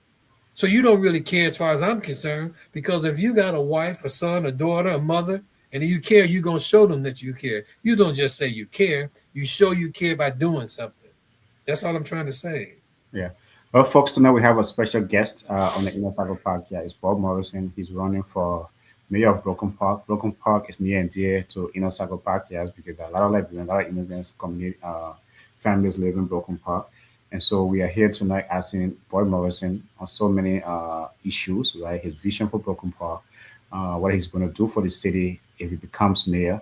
Speaker 3: So you don't really care as far as I'm concerned, because if you got a wife, a son, a daughter, a mother, and you care, you're going to show them that you care. You don't just say you care. You show you care by doing something. That's all I'm trying to say.
Speaker 2: Yeah. Well, folks, tonight we have a special guest on the Inner Circle Podcast. It's Boyd Morson. He's running for mayor of Broken Park. Broken Park is near and dear to Inner Circle Podcast, because a lot of immigrants, community families live in Broken Park. And so we are here tonight asking Boyd Morson on so many issues, right? His vision for Broken Park, what he's going to do for the city if he becomes mayor.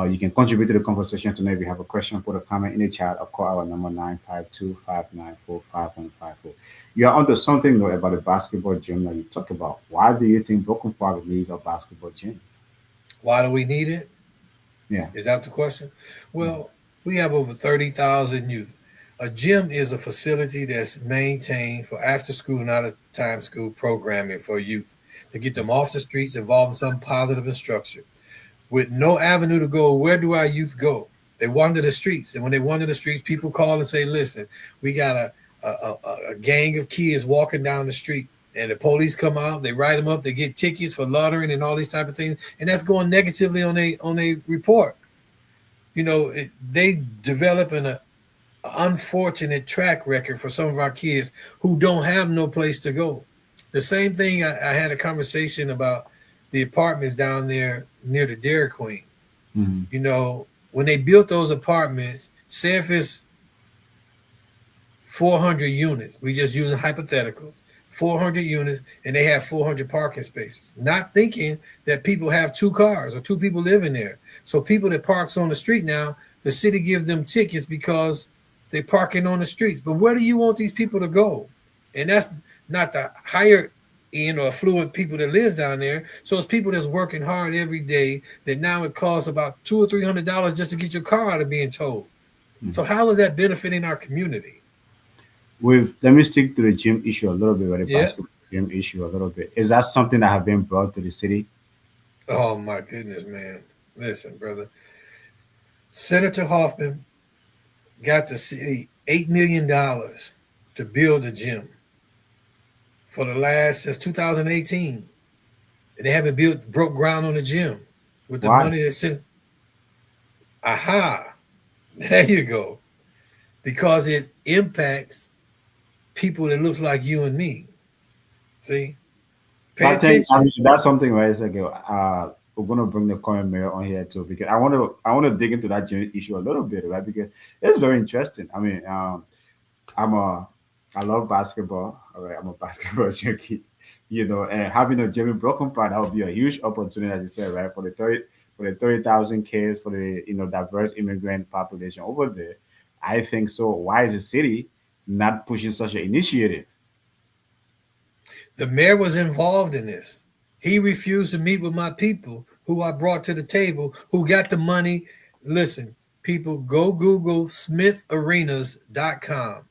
Speaker 2: You can contribute to the conversation tonight. If you have a question, put a comment in the chat, or call our number 952-594-5154. You are onto something though about the basketball gym that you talk about. Why do you think Broken Park needs a basketball gym?
Speaker 3: Why do we need it?
Speaker 2: Yeah.
Speaker 3: Is that the question? Well, we have over 30,000 youth. A gym is a facility that's maintained for after school and out of time school programming for youth, to get them off the streets, involved in some positive instruction. With no avenue to go, where do our youth go? They wander the streets. And when they wander the streets, people call and say, listen, we got a gang of kids walking down the streets. And the police come out, they write them up, they get tickets for loitering and all these type of things. And that's going negatively on a report. They develop an unfortunate track record for some of our kids who don't have no place to go. The same thing, I had a conversation about the apartments down there near the Dairy Queen.
Speaker 2: Mm-hmm.
Speaker 3: When they built those apartments, say if it's 400 units, we just using hypotheticals, 400 units, and they have 400 parking spaces, not thinking that people have 2 cars or 2 people living there. So people that parks on the street now, the city gives them tickets because they parking on the streets. But where do you want these people to go? And that's not the higher end or affluent people that live down there. So it's people that's working hard every day, that now it costs about $200 or $300 just to get your car out of being towed. Mm-hmm. So how is that benefiting our community?
Speaker 2: Let me stick to the gym issue a little bit, or the basketball gym issue a little bit. Is that something that have been brought to the city?
Speaker 3: Oh my goodness, man. Listen, brother. Senator Hoffman got the city $8 million to build a gym since 2018. And they haven't broke ground on the gym with the money that's in. Aha. There you go. Because it impacts people that looks like you and me. See, pay
Speaker 2: I think
Speaker 3: attention.
Speaker 2: that's something where it's like we're gonna bring the current mayor on here too because I want to dig into that issue a little bit, right? Because it's very interesting. I mean, I'm a I love basketball. All right, I'm a basketball junkie. And having a gym in Broken Park, that would be a huge opportunity, as you said, right? For the 30,000 kids, for the diverse immigrant population over there. I think so. Why is the city not pushing such an initiative?
Speaker 3: The mayor was involved in this. He refused to meet with my people who I brought to the table, who got the money. Listen, people, go Google smitharenas.com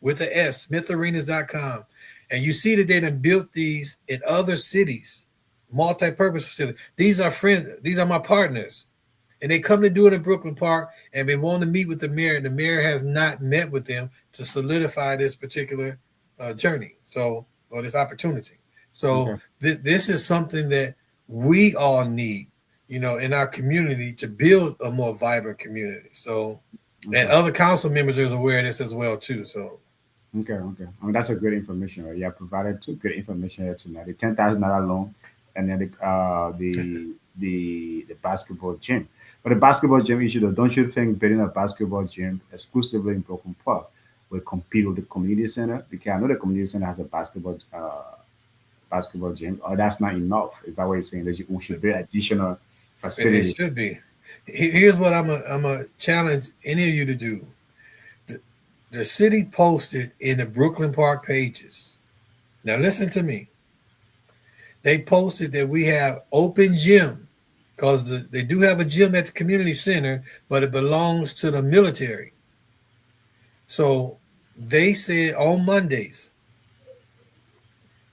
Speaker 3: with a S, smitharenas.com. And you see that they done built these in other cities, multi-purpose facilities. These are friends. These are my partners. And they come to do it in Brooklyn Park, and they want to meet with the mayor, and the mayor has not met with them to solidify this particular journey. Or this opportunity. So
Speaker 2: Okay.
Speaker 3: this is something that we all need, in our community to build a more vibrant community. So, and
Speaker 2: Okay.
Speaker 3: other council members are aware of this as well too. So,
Speaker 2: Okay. Okay. I mean, that's a good information, right? You have provided two good information here tonight. The $10,000 loan, and then the basketball gym. But the basketball gym issue, though, don't you think building a basketball gym exclusively in Broken Park will compete with the community center? Because I know the community center has a basketball gym, or that's not enough. Is that what you're saying? That we should build additional
Speaker 3: it
Speaker 2: facilities?
Speaker 3: should be. Here's what I'm a challenge any of you to do. The city posted in the Brooklyn Park pages. Now listen to me. They posted that we have open gym because they do have a gym at the community center, but it belongs to the military. So they said on Mondays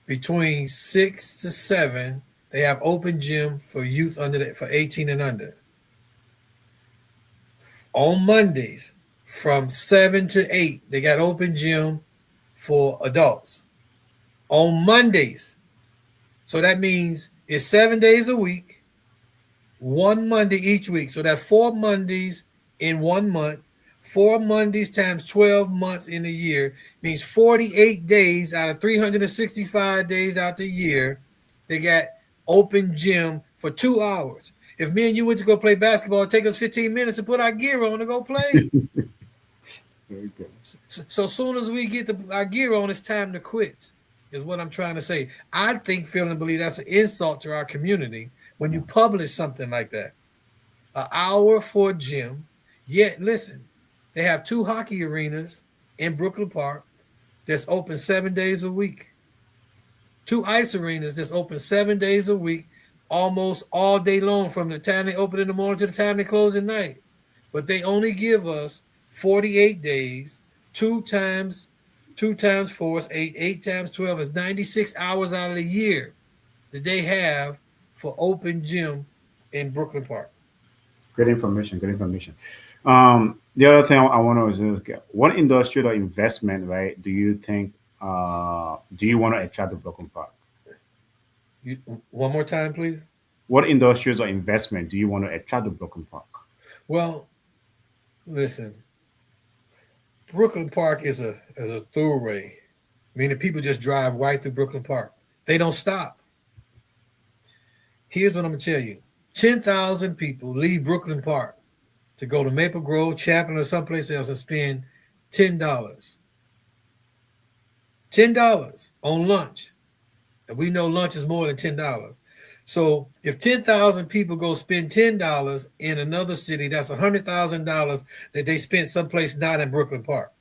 Speaker 3: between 6 to 7, they have open gym for youth for 18 and under. On Mondays from 7 to 8, they got open gym for adults. On Mondays. So that means it's 7 days a week, one Monday each week. So that's 4 Mondays in 1 month. 4 Mondays times 12 months in a year means 48 days out of 365 days out the year. They got open gym for 2 hours. If me and you went to go play basketball, it'd take us 15 minutes to put our gear on to go play.
Speaker 2: Very good.
Speaker 3: So soon as we get our gear on, it's time to quit, is what I'm trying to say. I feel and believe that's an insult to our community when you publish something like that. An hour for a gym. Yet, listen, they have 2 hockey arenas in Brooklyn Park that's open 7 days a week. 2 ice arenas that's open 7 days a week, almost all day long from the time they open in the morning to the time they close at night. But they only give us 48 days, 2 times 4 is 8, 8 times 12 is 96 hours out of the year that they have for open gym in Brooklyn Park.
Speaker 2: Good information. Good information. The other thing I want to is what industrial investment, right? Do you think? Do you want to attract the Broken Park?
Speaker 3: One more time, please.
Speaker 2: What industries or investment do you want to attract the Broken Park?
Speaker 3: Well, listen, Brooklyn Park is a thoroughway, meaning people just drive right through Brooklyn Park. They don't stop. Here's what I'm going to tell you. 10,000 people leave Brooklyn Park to go to Maple Grove, Chaplin, or someplace else and spend $10. $10 on lunch. And we know lunch is more than $10. So if 10,000 people go spend $10 in another city, that's $100,000 that they spent someplace not in Brooklyn Park.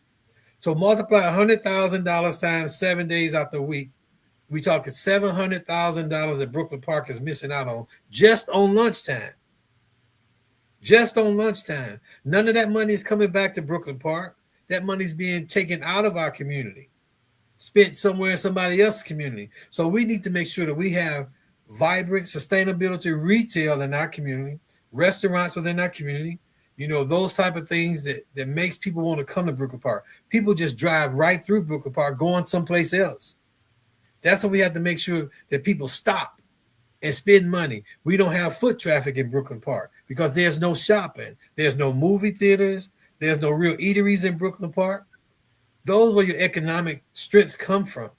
Speaker 3: So multiply $100,000 times 7 days out the week. We talking $700,000 that Brooklyn Park is missing out on just on lunchtime. Just on lunchtime. None of that money is coming back to Brooklyn Park. That money is being taken out of our community, spent somewhere in somebody else's community. So we need to make sure that we have vibrant sustainability retail in our community, restaurants within our community, those type of things that makes people want to come to Brooklyn Park. People just drive right through Brooklyn Park going someplace else. That's what we have to make sure that people stop and spend money. We don't have foot traffic in Brooklyn Park because there's no shopping. There's no movie theaters. There's no real eateries in Brooklyn Park. Those where your economic strengths come from.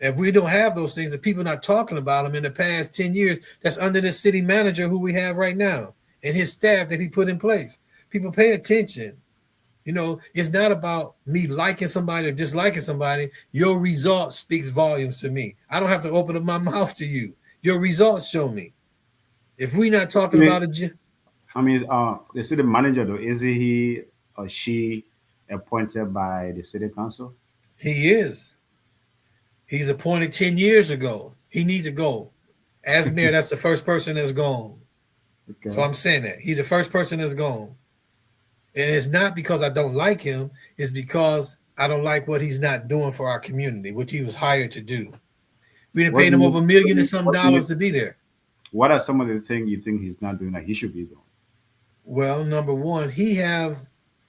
Speaker 3: If we don't have those things, the people not talking about them in the past 10 years, that's under the city manager who we have right now and his staff that he put in place. People pay attention. You know, it's not about me liking somebody or disliking somebody. Your result speaks volumes to me. I don't have to open up my mouth to you. Your results show me. If we're not talking about it,
Speaker 2: the city manager though, is he or she appointed by the city council?
Speaker 3: he is. He's appointed 10 years ago. He needs to go. As mayor, that's the first person that's gone.
Speaker 2: Okay.
Speaker 3: So I'm saying that. He's the first person that's gone. And it's not because I don't like him. It's because I don't like what he's not doing for our community, which he was hired to do. We didn't pay him over $1 million and some dollars to be there.
Speaker 2: What are some of the things you think he's not doing that he should be doing?
Speaker 3: Well, number one,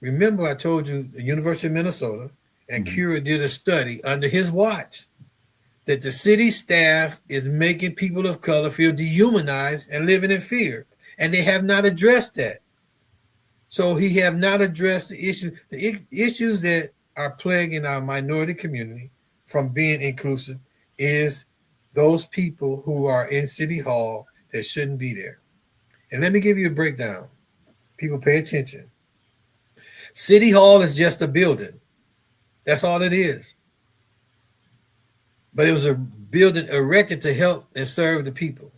Speaker 3: remember I told you the University of Minnesota and Cura did a study under his watch that the city staff is making people of color feel dehumanized and living in fear. And they have not addressed that. So he have not addressed the issues that are plaguing our minority community from being inclusive is those people who are in City Hall that shouldn't be there. And let me give you a breakdown. People pay attention. City Hall is just a building. That's all it is. But it was a building erected to help and serve the people.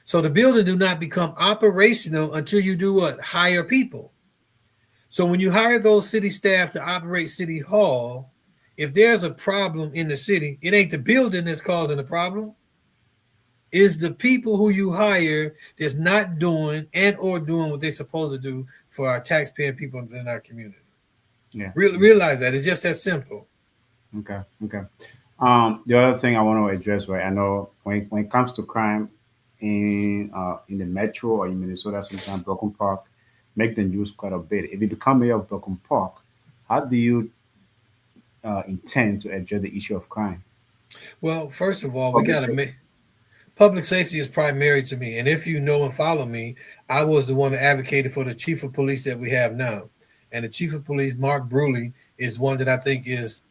Speaker 3: So the building do not become operational until you do what? Hire people. So when you hire those city staff to operate City Hall, if there's a problem in the city, it ain't the building that's causing the problem. It's the people who you hire that's not doing and or doing what they're supposed to do for our taxpaying people in our community.
Speaker 2: Yeah.
Speaker 3: Realize that. It's just that simple.
Speaker 2: Okay. The other thing I want to address, right? I know when it comes to crime in the metro or in Minnesota, sometimes Broken Park make the news quite a bit. If you become mayor of Broken Park, how do you intend to address the issue of crime?
Speaker 3: Well, first of all, we got to make public safety is primary to me. And if you know and follow me, I was the one that advocated for the chief of police that we have now. And the chief of police, Mark Bruley, is one that I think is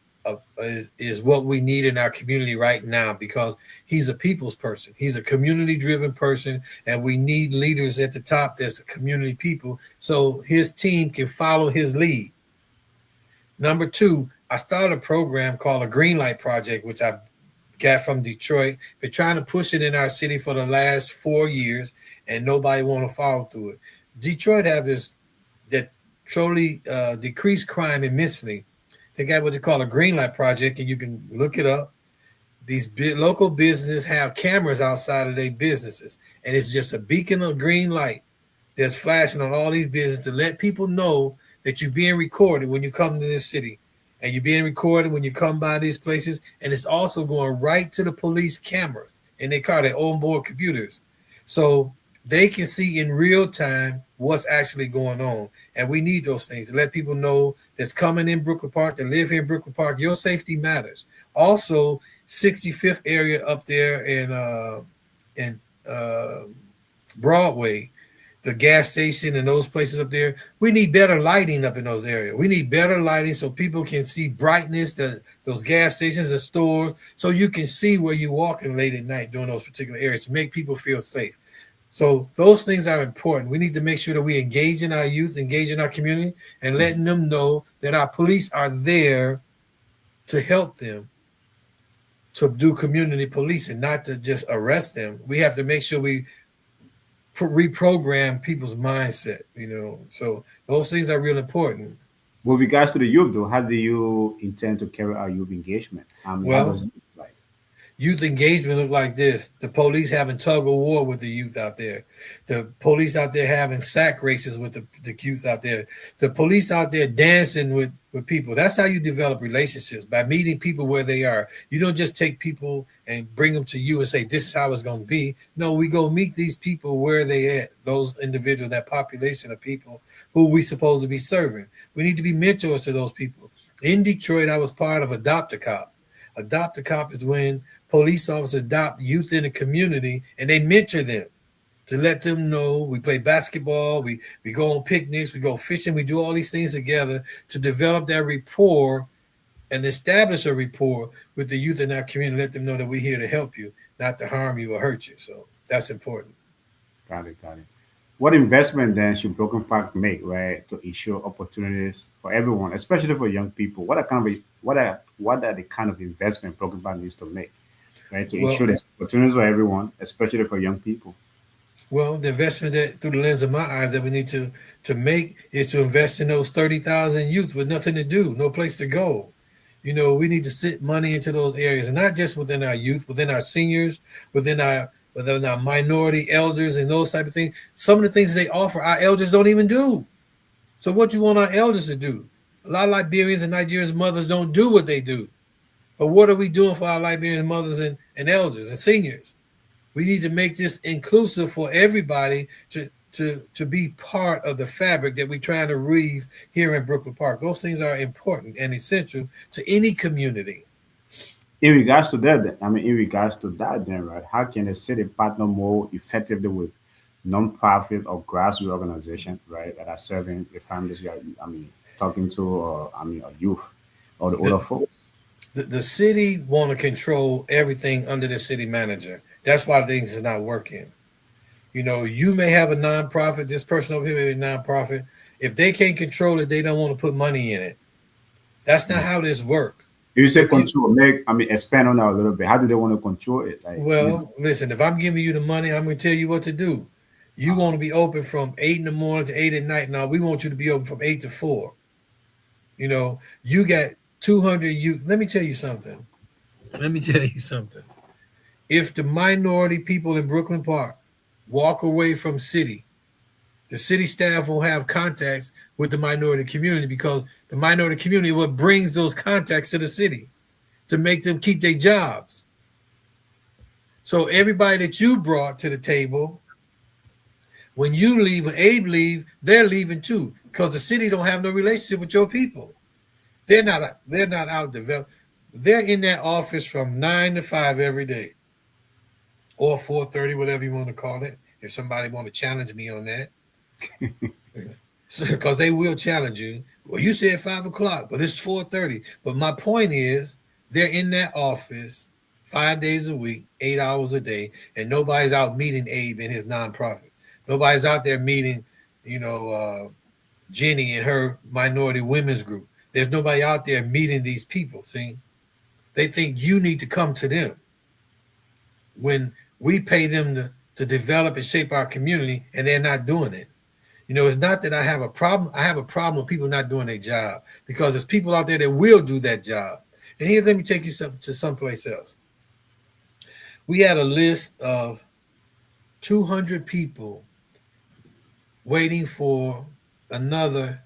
Speaker 3: what we need in our community right now, because he's a people's person. He's a community-driven person, and we need leaders at the top that's community people so his team can follow his lead. Number two, I started a program called a Green Light Project, which I got from Detroit. Been trying to push it in our city for the last 4 years, and nobody want to follow through it. Detroit have that truly decreased crime immensely. They got what they call a Green Light Project, and you can look it up. These local businesses have cameras outside of their businesses, and it's just a beacon of green light that's flashing on all these businesses to let people know that you're being recorded when you come to this city, and you're being recorded when you come by these places, and it's also going right to the police cameras in their car, their onboard computers, so they can see in real time what's actually going on. And we need those things to let people know that's coming in Brooklyn Park, that live here in Brooklyn Park. Your safety matters. Also, 65th area up there in Broadway, the gas station and those places up there, we need better lighting up in those areas. We need better lighting so people can see brightness, those gas stations and stores, so you can see where you're walking late at night during those particular areas to make people feel safe. So those things are important. We need to make sure that we engage in our youth, engage in our community, and letting them know that our police are there to help them to do community policing, not to just arrest them. We have to make sure we reprogram people's mindset, So those things are real important.
Speaker 2: With regards to the youth, though, how do you intend to carry out youth engagement?
Speaker 3: Youth engagement look like this. The police having tug of war with the youth out there. The police out there having sack races with the youth out there. The police out there dancing with people. That's how you develop relationships, by meeting people where they are. You don't just take people and bring them to you and say, this is how it's going to be. No, we go meet these people where they at, those individuals, that population of people who we supposed to be serving. We need to be mentors to those people. In Detroit, I was part of Adopt a Cop. Adopt a Cop is when police officers adopt youth in the community and they mentor them to let them know. We play basketball, we go on picnics, we go fishing, we do all these things together to develop that rapport and establish a rapport with the youth in our community. Let them know that we're here to help you, not to harm you or hurt you. So that's important.
Speaker 2: Got it. Got it. What investment then should Broken Park make, right, to ensure opportunities for everyone, especially for young people? What are the kind of investment Broken Park needs to make, right, to
Speaker 3: Well,
Speaker 2: ensure there's opportunities for everyone, especially for young people?
Speaker 3: well, the investment that through the lens of my eyes that we need to make is to invest in those 30,000 youth with nothing to do, no place to go. We need to sit money into those areas, and not just within our youth, within our seniors, within our minority elders, and those type of things. Some of the things they offer, our elders don't even do. So, what you want our elders to do? A lot of Liberians and Nigerians mothers don't do what they do. But what are we doing for our Liberian mothers and elders and seniors? We need to make this inclusive for everybody to be part of the fabric that we're trying to weave here in Brooklyn Park. Those things are important and essential to any community.
Speaker 2: In regards to that, in regards to that, then, right, how can the city partner more effectively with non-profit or grassroots organizations, right, that are serving the families you are, talking to, or or youth or the older
Speaker 3: The,
Speaker 2: folks?
Speaker 3: the city want to control everything under the city manager. That's why things is not working. You may have a nonprofit. This person over here may be a nonprofit. If they can't control it, they don't want to put money in it. That's not how this works.
Speaker 2: If you say
Speaker 3: If you
Speaker 2: control, expand on that a little bit. How do they want to control it?
Speaker 3: Well, listen, if I'm giving you the money, I'm going to tell you what to do. You want to be open from 8 in the morning to 8 at night. Now we want you to be open from 8 to 4. You got 200 youth. Let me tell you something. If the minority people in Brooklyn Park walk away from city, the city staff will have contacts with the minority community, because the minority community is what brings those contacts to the city to make them keep their jobs. So everybody that you brought to the table, when you leave, when Abe leave, they're leaving too, because the city don't have no relationship with your people. They're not out developed. They're in that office from 9 to 5 every day, or 4:30, whatever you want to call it. If somebody want to challenge me on that, because they will challenge you. Well, you said 5 o'clock, but it's 4:30. But my point is, they're in that office 5 days a week, 8 hours a day, and nobody's out meeting Abe in his nonprofit. Nobody's out there meeting, Jenny and her minority women's group. There's nobody out there meeting these people. See, they think you need to come to them when we pay them to develop and shape our community, and they're not doing it. It's not that I have a problem. I have a problem with people not doing their job, because there's people out there that will do that job. And here, let me take you to someplace else. We had a list of 200 people waiting for another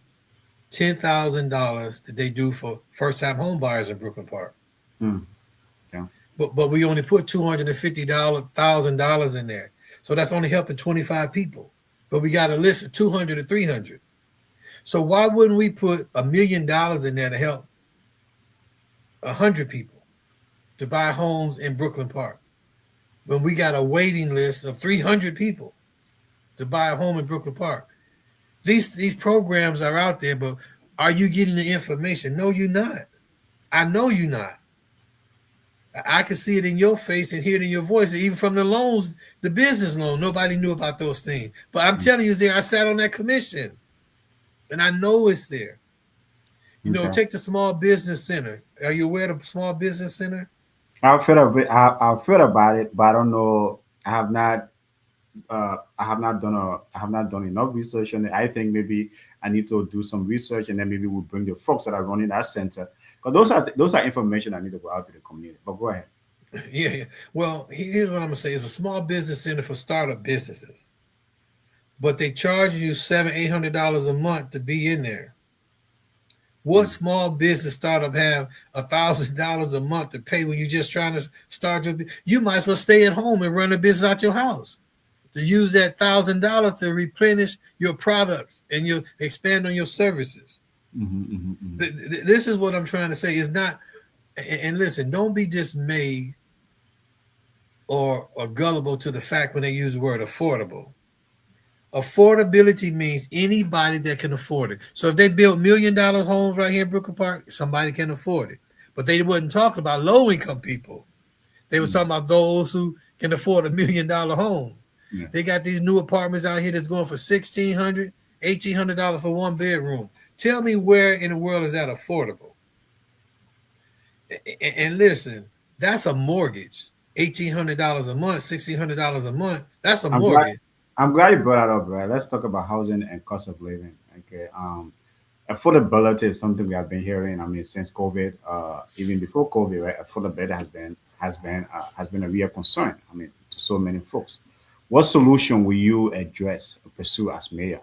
Speaker 3: $10,000 that they do for first-time home buyers in Brooklyn Park.
Speaker 2: Yeah.
Speaker 3: But we only put $250,000 in there. So that's only helping 25 people. But we got a list of 200 to 300. So why wouldn't we put $1 million in there to help 100 people to buy homes in Brooklyn Park, when we got a waiting list of 300 people to buy a home in Brooklyn Park? These programs are out there, but are you getting the information? No, you're not. I know you're not. I can see it in your face and hear it in your voice. Even from the loans, the business loan, nobody knew about those things. But I'm telling you, it's there. I sat on that commission, and I know it's there. Take the Small Business Center. Are you aware of the Small Business Center?
Speaker 2: I've heard of it. I've heard about it, but I don't know. I have not. I have not done enough research on it. I think maybe I need to do some research, and then maybe we'll bring the folks that are running that center, because those are information I need to go out to the community. But go ahead.
Speaker 3: Yeah. Well, here's what I'm gonna say: it's a small business center for startup businesses, but they charge you $700-800 a month to be in there. What small business startup have $1,000 a month to pay when you're just trying to start your? You might as well stay at home and run a business out your house. To use that $1,000 to replenish your products and you expand on your services. This is what I'm trying to say. Is not, and listen, don't be dismayed or gullible to the fact when they use the word affordable. Affordability means anybody that can afford it. So if they build $1 million homes right here in Brooklyn Park, somebody can afford it. but they wasn't talking about low-income people. They was talking about those who can afford $1 million homes.
Speaker 2: Yeah.
Speaker 3: They got these new apartments out here that's going for $1,600, $1,800 for one bedroom. Tell me where in the world is that affordable? And listen, that's a mortgage. $1,800 a month, $1,600 a month. That's a mortgage.
Speaker 2: I'm glad you brought that up, right? Let's talk about housing and cost of living. Okay. Affordability is something we have been hearing. I mean, since COVID, even before COVID, right? Affordability has been a real concern. I mean, to so many folks. What solution will you address or pursue as mayor?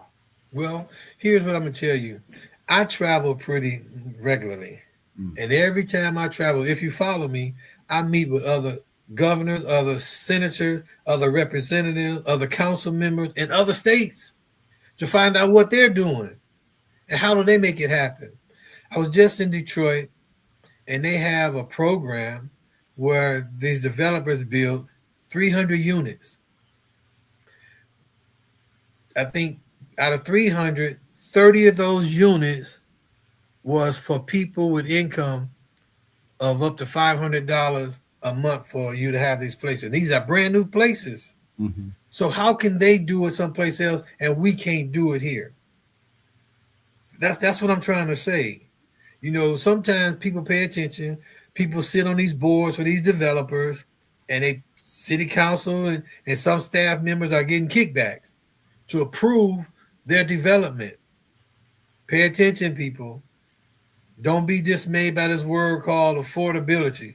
Speaker 3: Well, here's what I'm gonna tell you. I travel pretty regularly, and every time I travel, if you follow me, I meet with other governors, other senators, other representatives, other council members in other states to find out what they're doing and how do they make it happen. I was just in Detroit, and they have a program where these developers build 300 units. I think out of 300, 30 of those units was for people with income of up to $500 a month for you to have these places. These are brand new places.
Speaker 2: Mm-hmm.
Speaker 3: So how can they do it someplace else and we can't do it here? That's what I'm trying to say. You know, sometimes people pay attention. People sit on these boards for these developers, and they city council and some staff members are getting kickbacks to approve their development. Pay attention, people. Don't be dismayed by this word called affordability.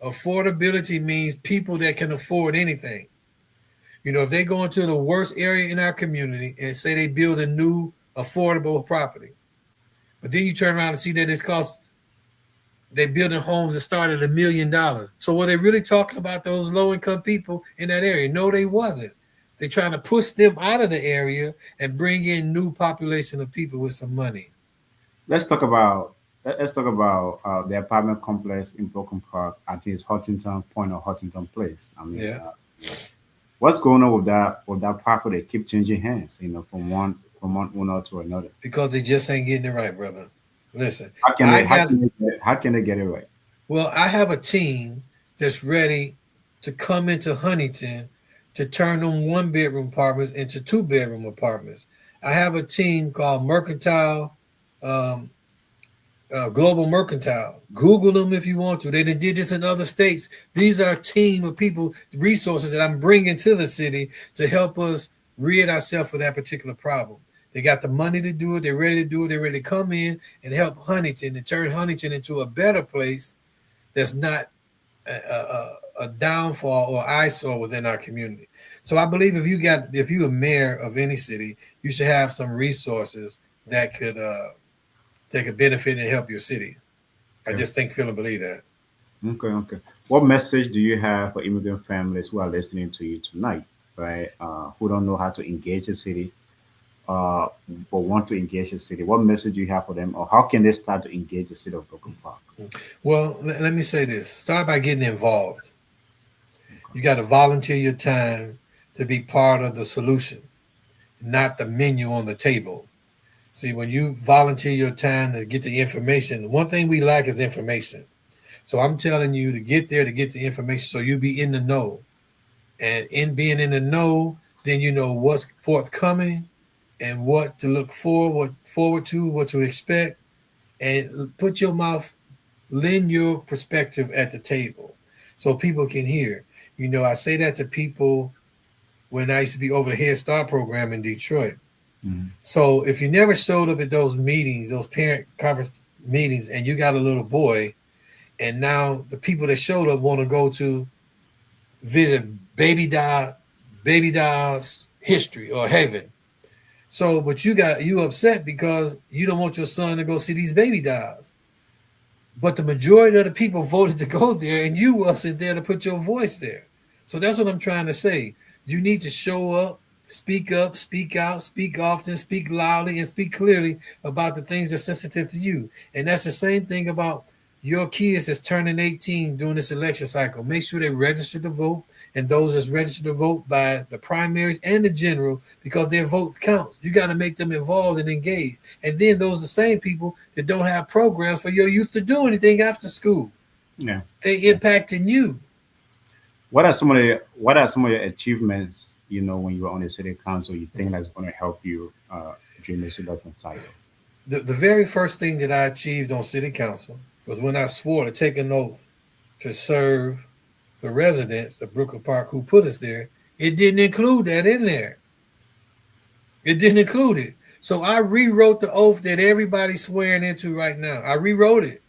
Speaker 3: Affordability means people that can afford anything. You know, if they go into the worst area in our community and say they build a new affordable property, but then you turn around and see that they're building homes that start at $1 million. So were they really talking about those low-income people in that area? No, they wasn't. They're trying to push them out of the area and bring in new population of people with some money.
Speaker 2: Let's talk about the apartment complex in Brooklyn Park. I think it's Huntington Point or Huntington Place. I mean,
Speaker 3: Yeah.
Speaker 2: What's going on with that property? They keep changing hands, you know, from one owner to another.
Speaker 3: Because they just ain't getting it right, brother. Listen,
Speaker 2: How can they get it right?
Speaker 3: Well, I have a team that's ready to come into Huntington to turn them 1-bedroom apartments into 2-bedroom apartments. I have a team called Mercantile, Global Mercantile. Google them if you want to. They did this in other states. These are a team of people, resources that I'm bringing to the city to help us rid ourselves of that particular problem. They got the money to do it. They're ready to do it. They're ready to come in and help Huntington and turn Huntington into a better place that's not a downfall or eyesore within our community. So I believe if you're a mayor of any city, you should have some resources that could benefit and help your city. Okay. I just feel and believe that.
Speaker 2: Okay. What message do you have for immigrant families who are listening to you tonight, right? Who don't know how to engage the city, but want to engage the city? What message do you have for them, or how can they start to engage the city of Brooklyn Park?
Speaker 3: Well, let me say this. Start by getting involved. You got to volunteer your time to be part of the solution, not the menu on the table. See, when you volunteer your time to get the information, one thing we lack is information. So I'm telling you to get there to get the information so you be in the know. And in being in the know, then you know what's forthcoming and what to look forward to, what to expect, and lend your perspective at the table so people can hear. You know, I say that to people when I used to be over the Head Start program in Detroit. Mm-hmm. So if you never showed up at those meetings, those parent conference meetings, and you got a little boy, and now the people that showed up want to go to visit baby doll's history or heaven. So, but you upset because you don't want your son to go see these baby dolls. But the majority of the people voted to go there, and you wasn't there to put your voice there. So that's what I'm trying to say. You need to show up, speak out, speak often, speak loudly, and speak clearly about the things that's sensitive to you. And that's the same thing about your kids that's turning 18 during this election cycle, make sure they register to vote, and those that's registered to vote by the primaries and the general, because their vote counts. You got to make them involved and engaged. And then those are the same people that don't have programs for your youth to do anything after school.
Speaker 2: Yeah.
Speaker 3: They impacting you.
Speaker 2: What are some of your achievements, when you were on the city council, you think that's going to help you during this election cycle?
Speaker 3: The very first thing that I achieved on city council was when I swore to take an oath to serve the residents of Brooklyn Park who put us there. It didn't include that in there. It didn't include it. So I rewrote the oath that everybody's swearing into right now. I rewrote it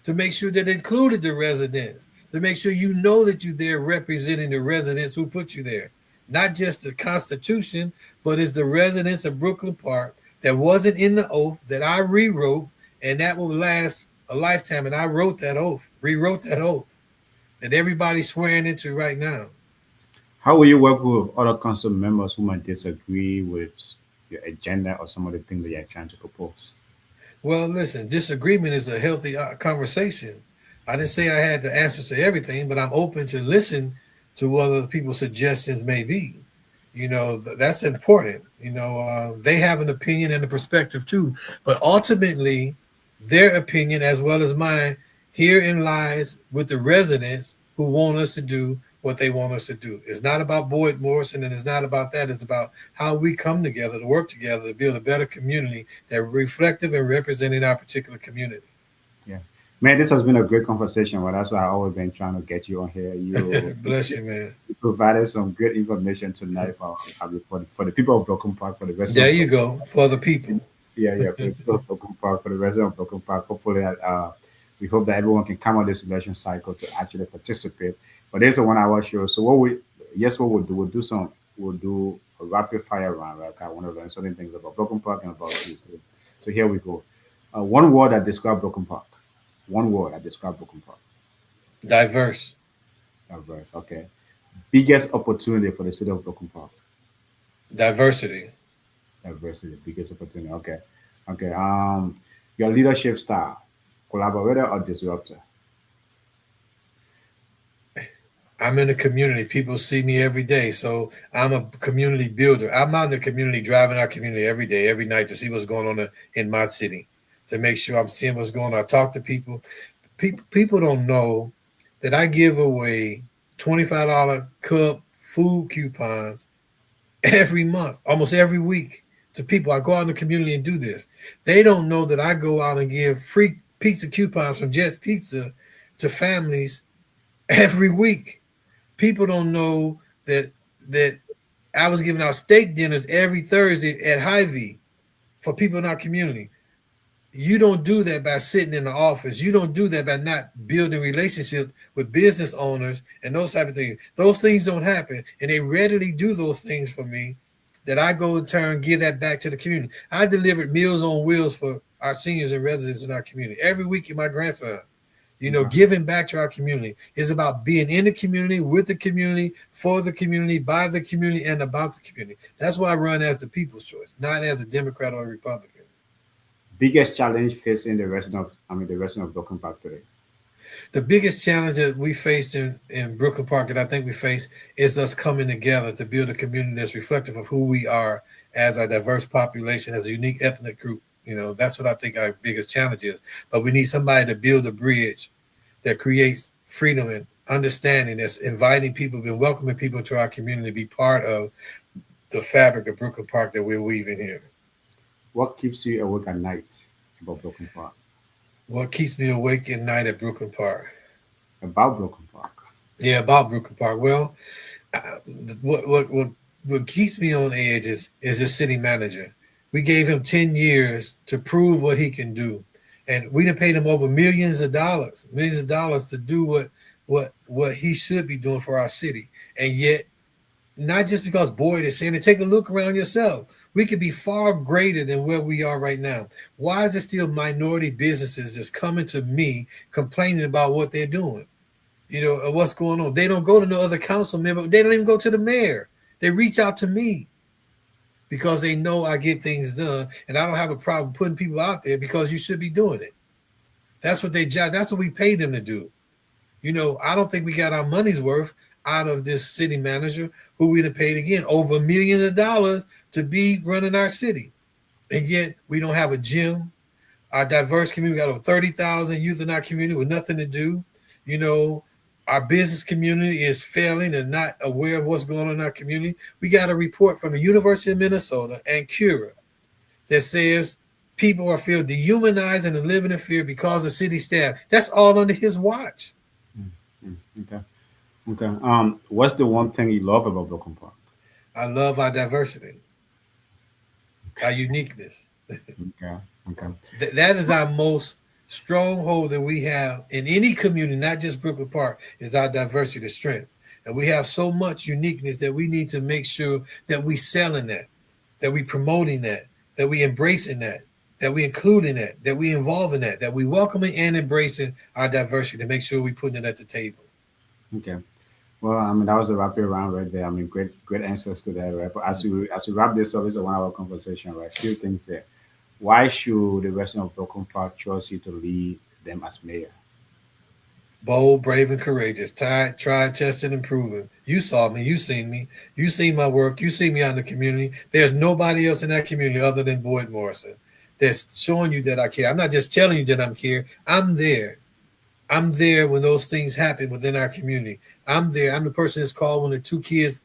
Speaker 3: to make sure that it included the residents, to make sure you know that you're there representing the residents who put you there. Not just the Constitution, but it's the residents of Brooklyn Park that wasn't in the oath that I rewrote, and that will last a lifetime. And I wrote that oath, rewrote that oath that everybody's swearing into right now.
Speaker 2: How will you work with other council members who might disagree with your agenda or some of the things that you're trying to propose?
Speaker 3: Well, listen, disagreement is a healthy conversation. I didn't say I had the answers to everything, but I'm open to listen to what other people's suggestions may be. That's important. They have an opinion and a perspective too, but ultimately their opinion as well as mine herein lies with the residents who want us to do what they want us to do. It's not about Boyd Morson, and it's not about that. It's about how we come together to work together to build a better community that reflective and representing our particular community.
Speaker 2: Yeah. Man, this has been a great conversation. Well, that's why I've always been trying to get you on here. You
Speaker 3: Bless you, man.
Speaker 2: You provided some good information tonight for the people of Brooklyn Park, for the rest
Speaker 3: there
Speaker 2: of
Speaker 3: you go, for the people.
Speaker 2: Yeah, for the people of Brooklyn Park, for the residents of Brooklyn Park. Hopefully, we hope that everyone can come on this election cycle to actually participate. But there's a 1 hour show. So what we'll do, we'll do a rapid fire round, right? I want to learn certain things about Brooklyn Park and about you. So here we go. One word that describes Brooklyn Park. One word that describes Brooklyn Park.
Speaker 3: Diverse.
Speaker 2: Diverse, okay. Biggest opportunity for the city of Brooklyn Park.
Speaker 3: Diversity.
Speaker 2: Diversity, biggest opportunity. Okay. Okay. Your leadership style, collaborator or disruptor?
Speaker 3: I'm in the community. People see me every day. So I'm a community builder. I'm out in the community, driving our community every day, every night to see what's going on in my city, to make sure I'm seeing what's going on. I talk to people. People don't know that I give away $25 cup food coupons every month, almost every week, to people. I go out in the community and do this. They don't know that I go out and give free pizza coupons from Jet's Pizza to families every week. People don't know that I was giving out steak dinners every Thursday at Hy-Vee for people in our community. You don't do that by sitting in the office. You don't do that by not building relationships with business owners and those type of things. Those things don't happen, and they readily do those things for me that I go in turn give that back to the community. I delivered Meals on Wheels for our seniors and residents in our community every week in my grandson. Giving back to our community is about being in the community, with the community, for the community, by the community, and about the community. That's why I run as the people's choice, not as a Democrat or a Republican.
Speaker 2: Biggest challenge facing the resident of Brooklyn Park today?
Speaker 3: The biggest challenge that we faced in Brooklyn Park, that I think we face, is us coming together to build a community that's reflective of who we are as a diverse population, as a unique ethnic group. That's what I think our biggest challenge is. But we need somebody to build a bridge that creates freedom and understanding, that's inviting people and welcoming people to our community to be part of the fabric of Brooklyn Park that we're weaving here.
Speaker 2: What keeps you awake at night about Brooklyn Park?
Speaker 3: What keeps me awake at night at Brooklyn Park?
Speaker 2: About Brooklyn Park.
Speaker 3: Yeah, about Brooklyn Park. Well, what keeps me on edge is the city manager. We gave him 10 years to prove what he can do. And we done paid him over millions of dollars to do what he should be doing for our city. And yet, not just because Boyd is saying it, take a look around yourself. We could be far greater than where we are right now. Why is it still minority businesses just coming to me complaining about what they're doing? What's going on? They don't go to no other council member. They don't even go to the mayor. They reach out to me because they know I get things done, and I don't have a problem putting people out there because you should be doing it. That's what they job. That's what we pay them to do. You know, I don't think we got our money's worth out of this city manager who we'd have paid again over millions of dollars to be running our city. And yet we don't have a gym. Our diverse community, we got over 30,000 youth in our community with nothing to do. You know, our business community is failing and not aware of what's going on in our community. We got a report from the University of Minnesota and Cura that says people are feel dehumanized and living in fear because of city staff. That's all under his watch.
Speaker 2: Okay. Okay. What's the one thing you love about Brooklyn Park?
Speaker 3: I love our diversity, our uniqueness.
Speaker 2: Okay. Okay.
Speaker 3: That is our most stronghold that we have in any community, not just Brooklyn Park, is our diversity, the strength. And we have so much uniqueness that we need to make sure that we selling that we promoting that we embracing that we including that we involve in that we welcoming and embracing our diversity to make sure we putting it at the table.
Speaker 2: Okay. Well, I mean, that was a rapid round right there. I mean, great answers to that, right? But as we wrap this up, it's a 1 hour conversation, right? Few things here. Why should the resident of Brooklyn Park trust you to lead them as mayor?
Speaker 3: Bold, brave, and courageous. Tried, tested, and proven. You saw me. You seen me. You seen my work. You see me out in the community. There's nobody else in that community other than Boyd Morson that's showing you that I care. I'm not just telling you that I'm care. I'm there. I'm there when those things happen within our community. I'm there. I'm the person that's called when the 2 kids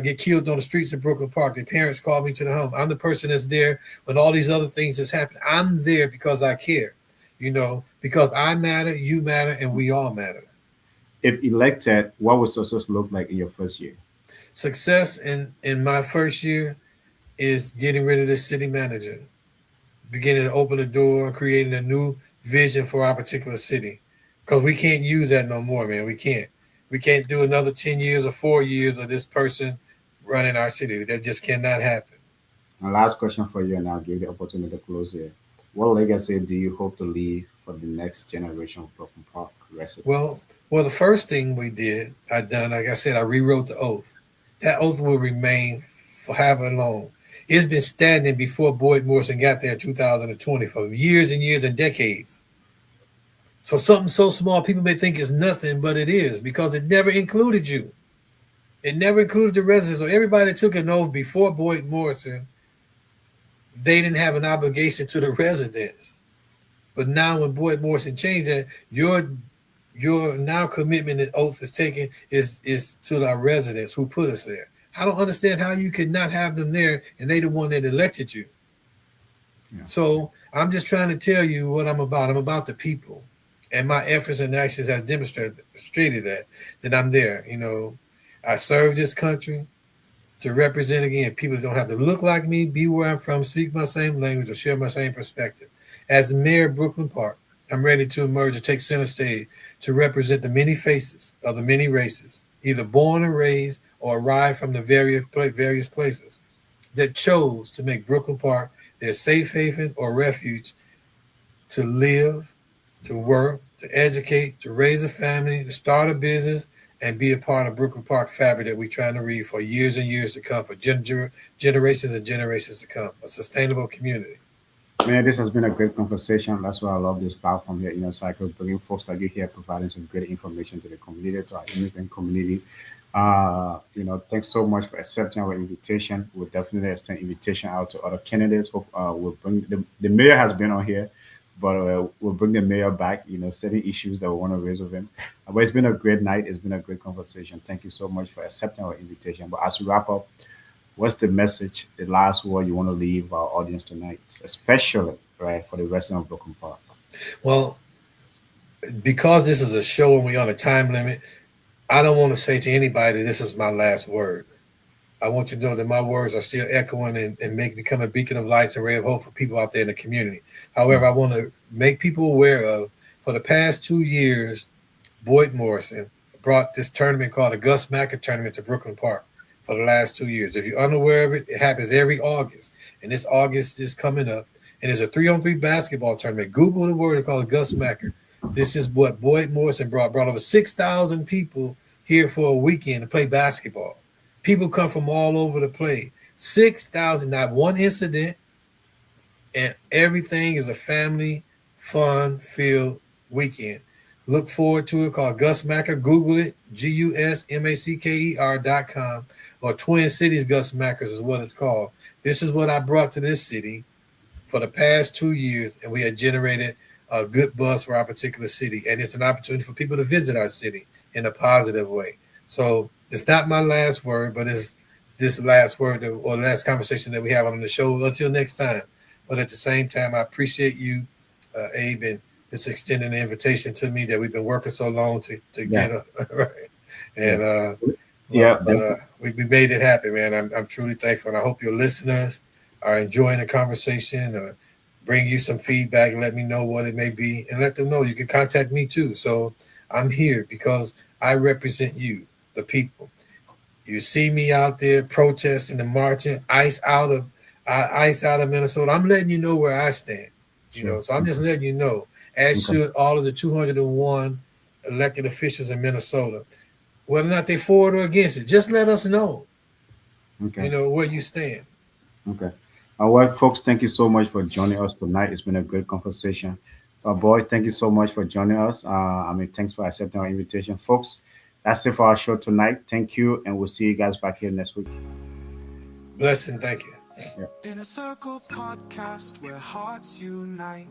Speaker 3: get killed on the streets of Brooklyn Park. Their parents called me to the home. I'm the person that's there when all these other things has happened. I'm there because I care, you know, because I matter, you matter, and we all matter.
Speaker 2: If elected, what would success look like in your first year?
Speaker 3: Success in my first year is getting rid of this city manager, beginning to open the door and creating a new vision for our particular city. Because we can't use that no more, man. We can't. We can't do another 10 years or 4 years of this person running our city. That just cannot happen.
Speaker 2: My last question for you, and I'll give you the opportunity to close here. What legacy do you hope to leave for the next generation of Brooklyn Park residents?
Speaker 3: Well, the first thing I done, like I said, I rewrote the oath. That oath will remain for however long. It's been standing before Boyd Morson got there in 2020 for years and years and decades. So something so small, people may think it's nothing, but it is because it never included you. It never included the residents. So everybody took an oath before Boyd Morson. They didn't have an obligation to the residents. But now when Boyd Morson changed that, your now commitment and oath is taken is to our residents who put us there. I don't understand how you could not have them there and they the one that elected you. Yeah. So I'm just trying to tell you what I'm about. I'm about the people. And my efforts and actions has demonstrated that I'm there. You know, I serve this country to represent, again, people that don't have to look like me, be where I'm from, speak my same language, or share my same perspective. As the mayor of Brooklyn Park, I'm ready to emerge and take center stage to represent the many faces of the many races, either born and raised or arrived from the various places that chose to make Brooklyn Park their safe haven or refuge to live, to work, to educate, to raise a family, to start a business, and be a part of Brooklyn Park fabric that we're trying to read for years and years to come, for generations and generations to come, a sustainable community.
Speaker 2: Man, this has been a great conversation. That's why I love this platform here, Cycle, bringing folks like you here, providing some great information to the community, to our immigrant community. Thanks so much for accepting our invitation. We'll definitely extend invitation out to other candidates. Hope we'll bring the mayor has been on here, but we'll bring the mayor back, certain issues that we want to raise with him. But it's been a great night. It's been a great conversation. Thank you so much for accepting our invitation. But as we wrap up, what's the message, the last word you want to leave our audience tonight, especially, right, for the resident of Brooklyn Park?
Speaker 3: Well, because this is a show and we're on a time limit, I don't want to say to anybody this is my last word. I want you to know that my words are still echoing and become a beacon of lights and ray of hope for people out there in the community. However, I want to make people aware of, for the past 2 years, Boyd Morson brought this tournament called the Gus Macker Tournament to Brooklyn Park for the last 2 years. If you're unaware of it, it happens every August. And this August is coming up. And it's a 3-on-3 basketball tournament. Google the word, it's called Gus Macker. This is what Boyd Morson brought over 6,000 people here for a weekend to play basketball. People come from all over the place. 6,000, not one incident. And everything is a family, fun-filled weekend. Look forward to it. Called Gus Macker. Google it. GUSMACKER.com, or Twin Cities Gus Mackers is what it's called. This is what I brought to this city for the past 2 years, and we had generated a good buzz for our particular city. And it's an opportunity for people to visit our city in a positive way. So it's not my last word, but it's this last word or last conversation that we have on the show. Until next time. But at the same time, I appreciate you, Abe, and it's extending the invitation to me that we've been working so long to get right. And we made it happen, man. I'm truly thankful, and I hope your listeners are enjoying the conversation. Bring you some feedback, let me know what it may be, and let them know you can contact me too. So I'm here because I represent you, the people. You see me out there protesting and marching, ice out of Minnesota. I'm letting you know where I stand. Sure. So I'm just letting you know. As should all of the 201 elected officials in Minnesota, whether or not they're for it or against it, just let us know. Okay. Where you stand.
Speaker 2: Okay. All right, folks, thank you so much for joining us tonight. It's been a great conversation. Boyd, thank you so much for joining us. Thanks for accepting our invitation. Folks, that's it for our show tonight. Thank you, and we'll see you guys back here next week.
Speaker 3: Blessing, thank you.
Speaker 1: In a Circle podcast where hearts unite.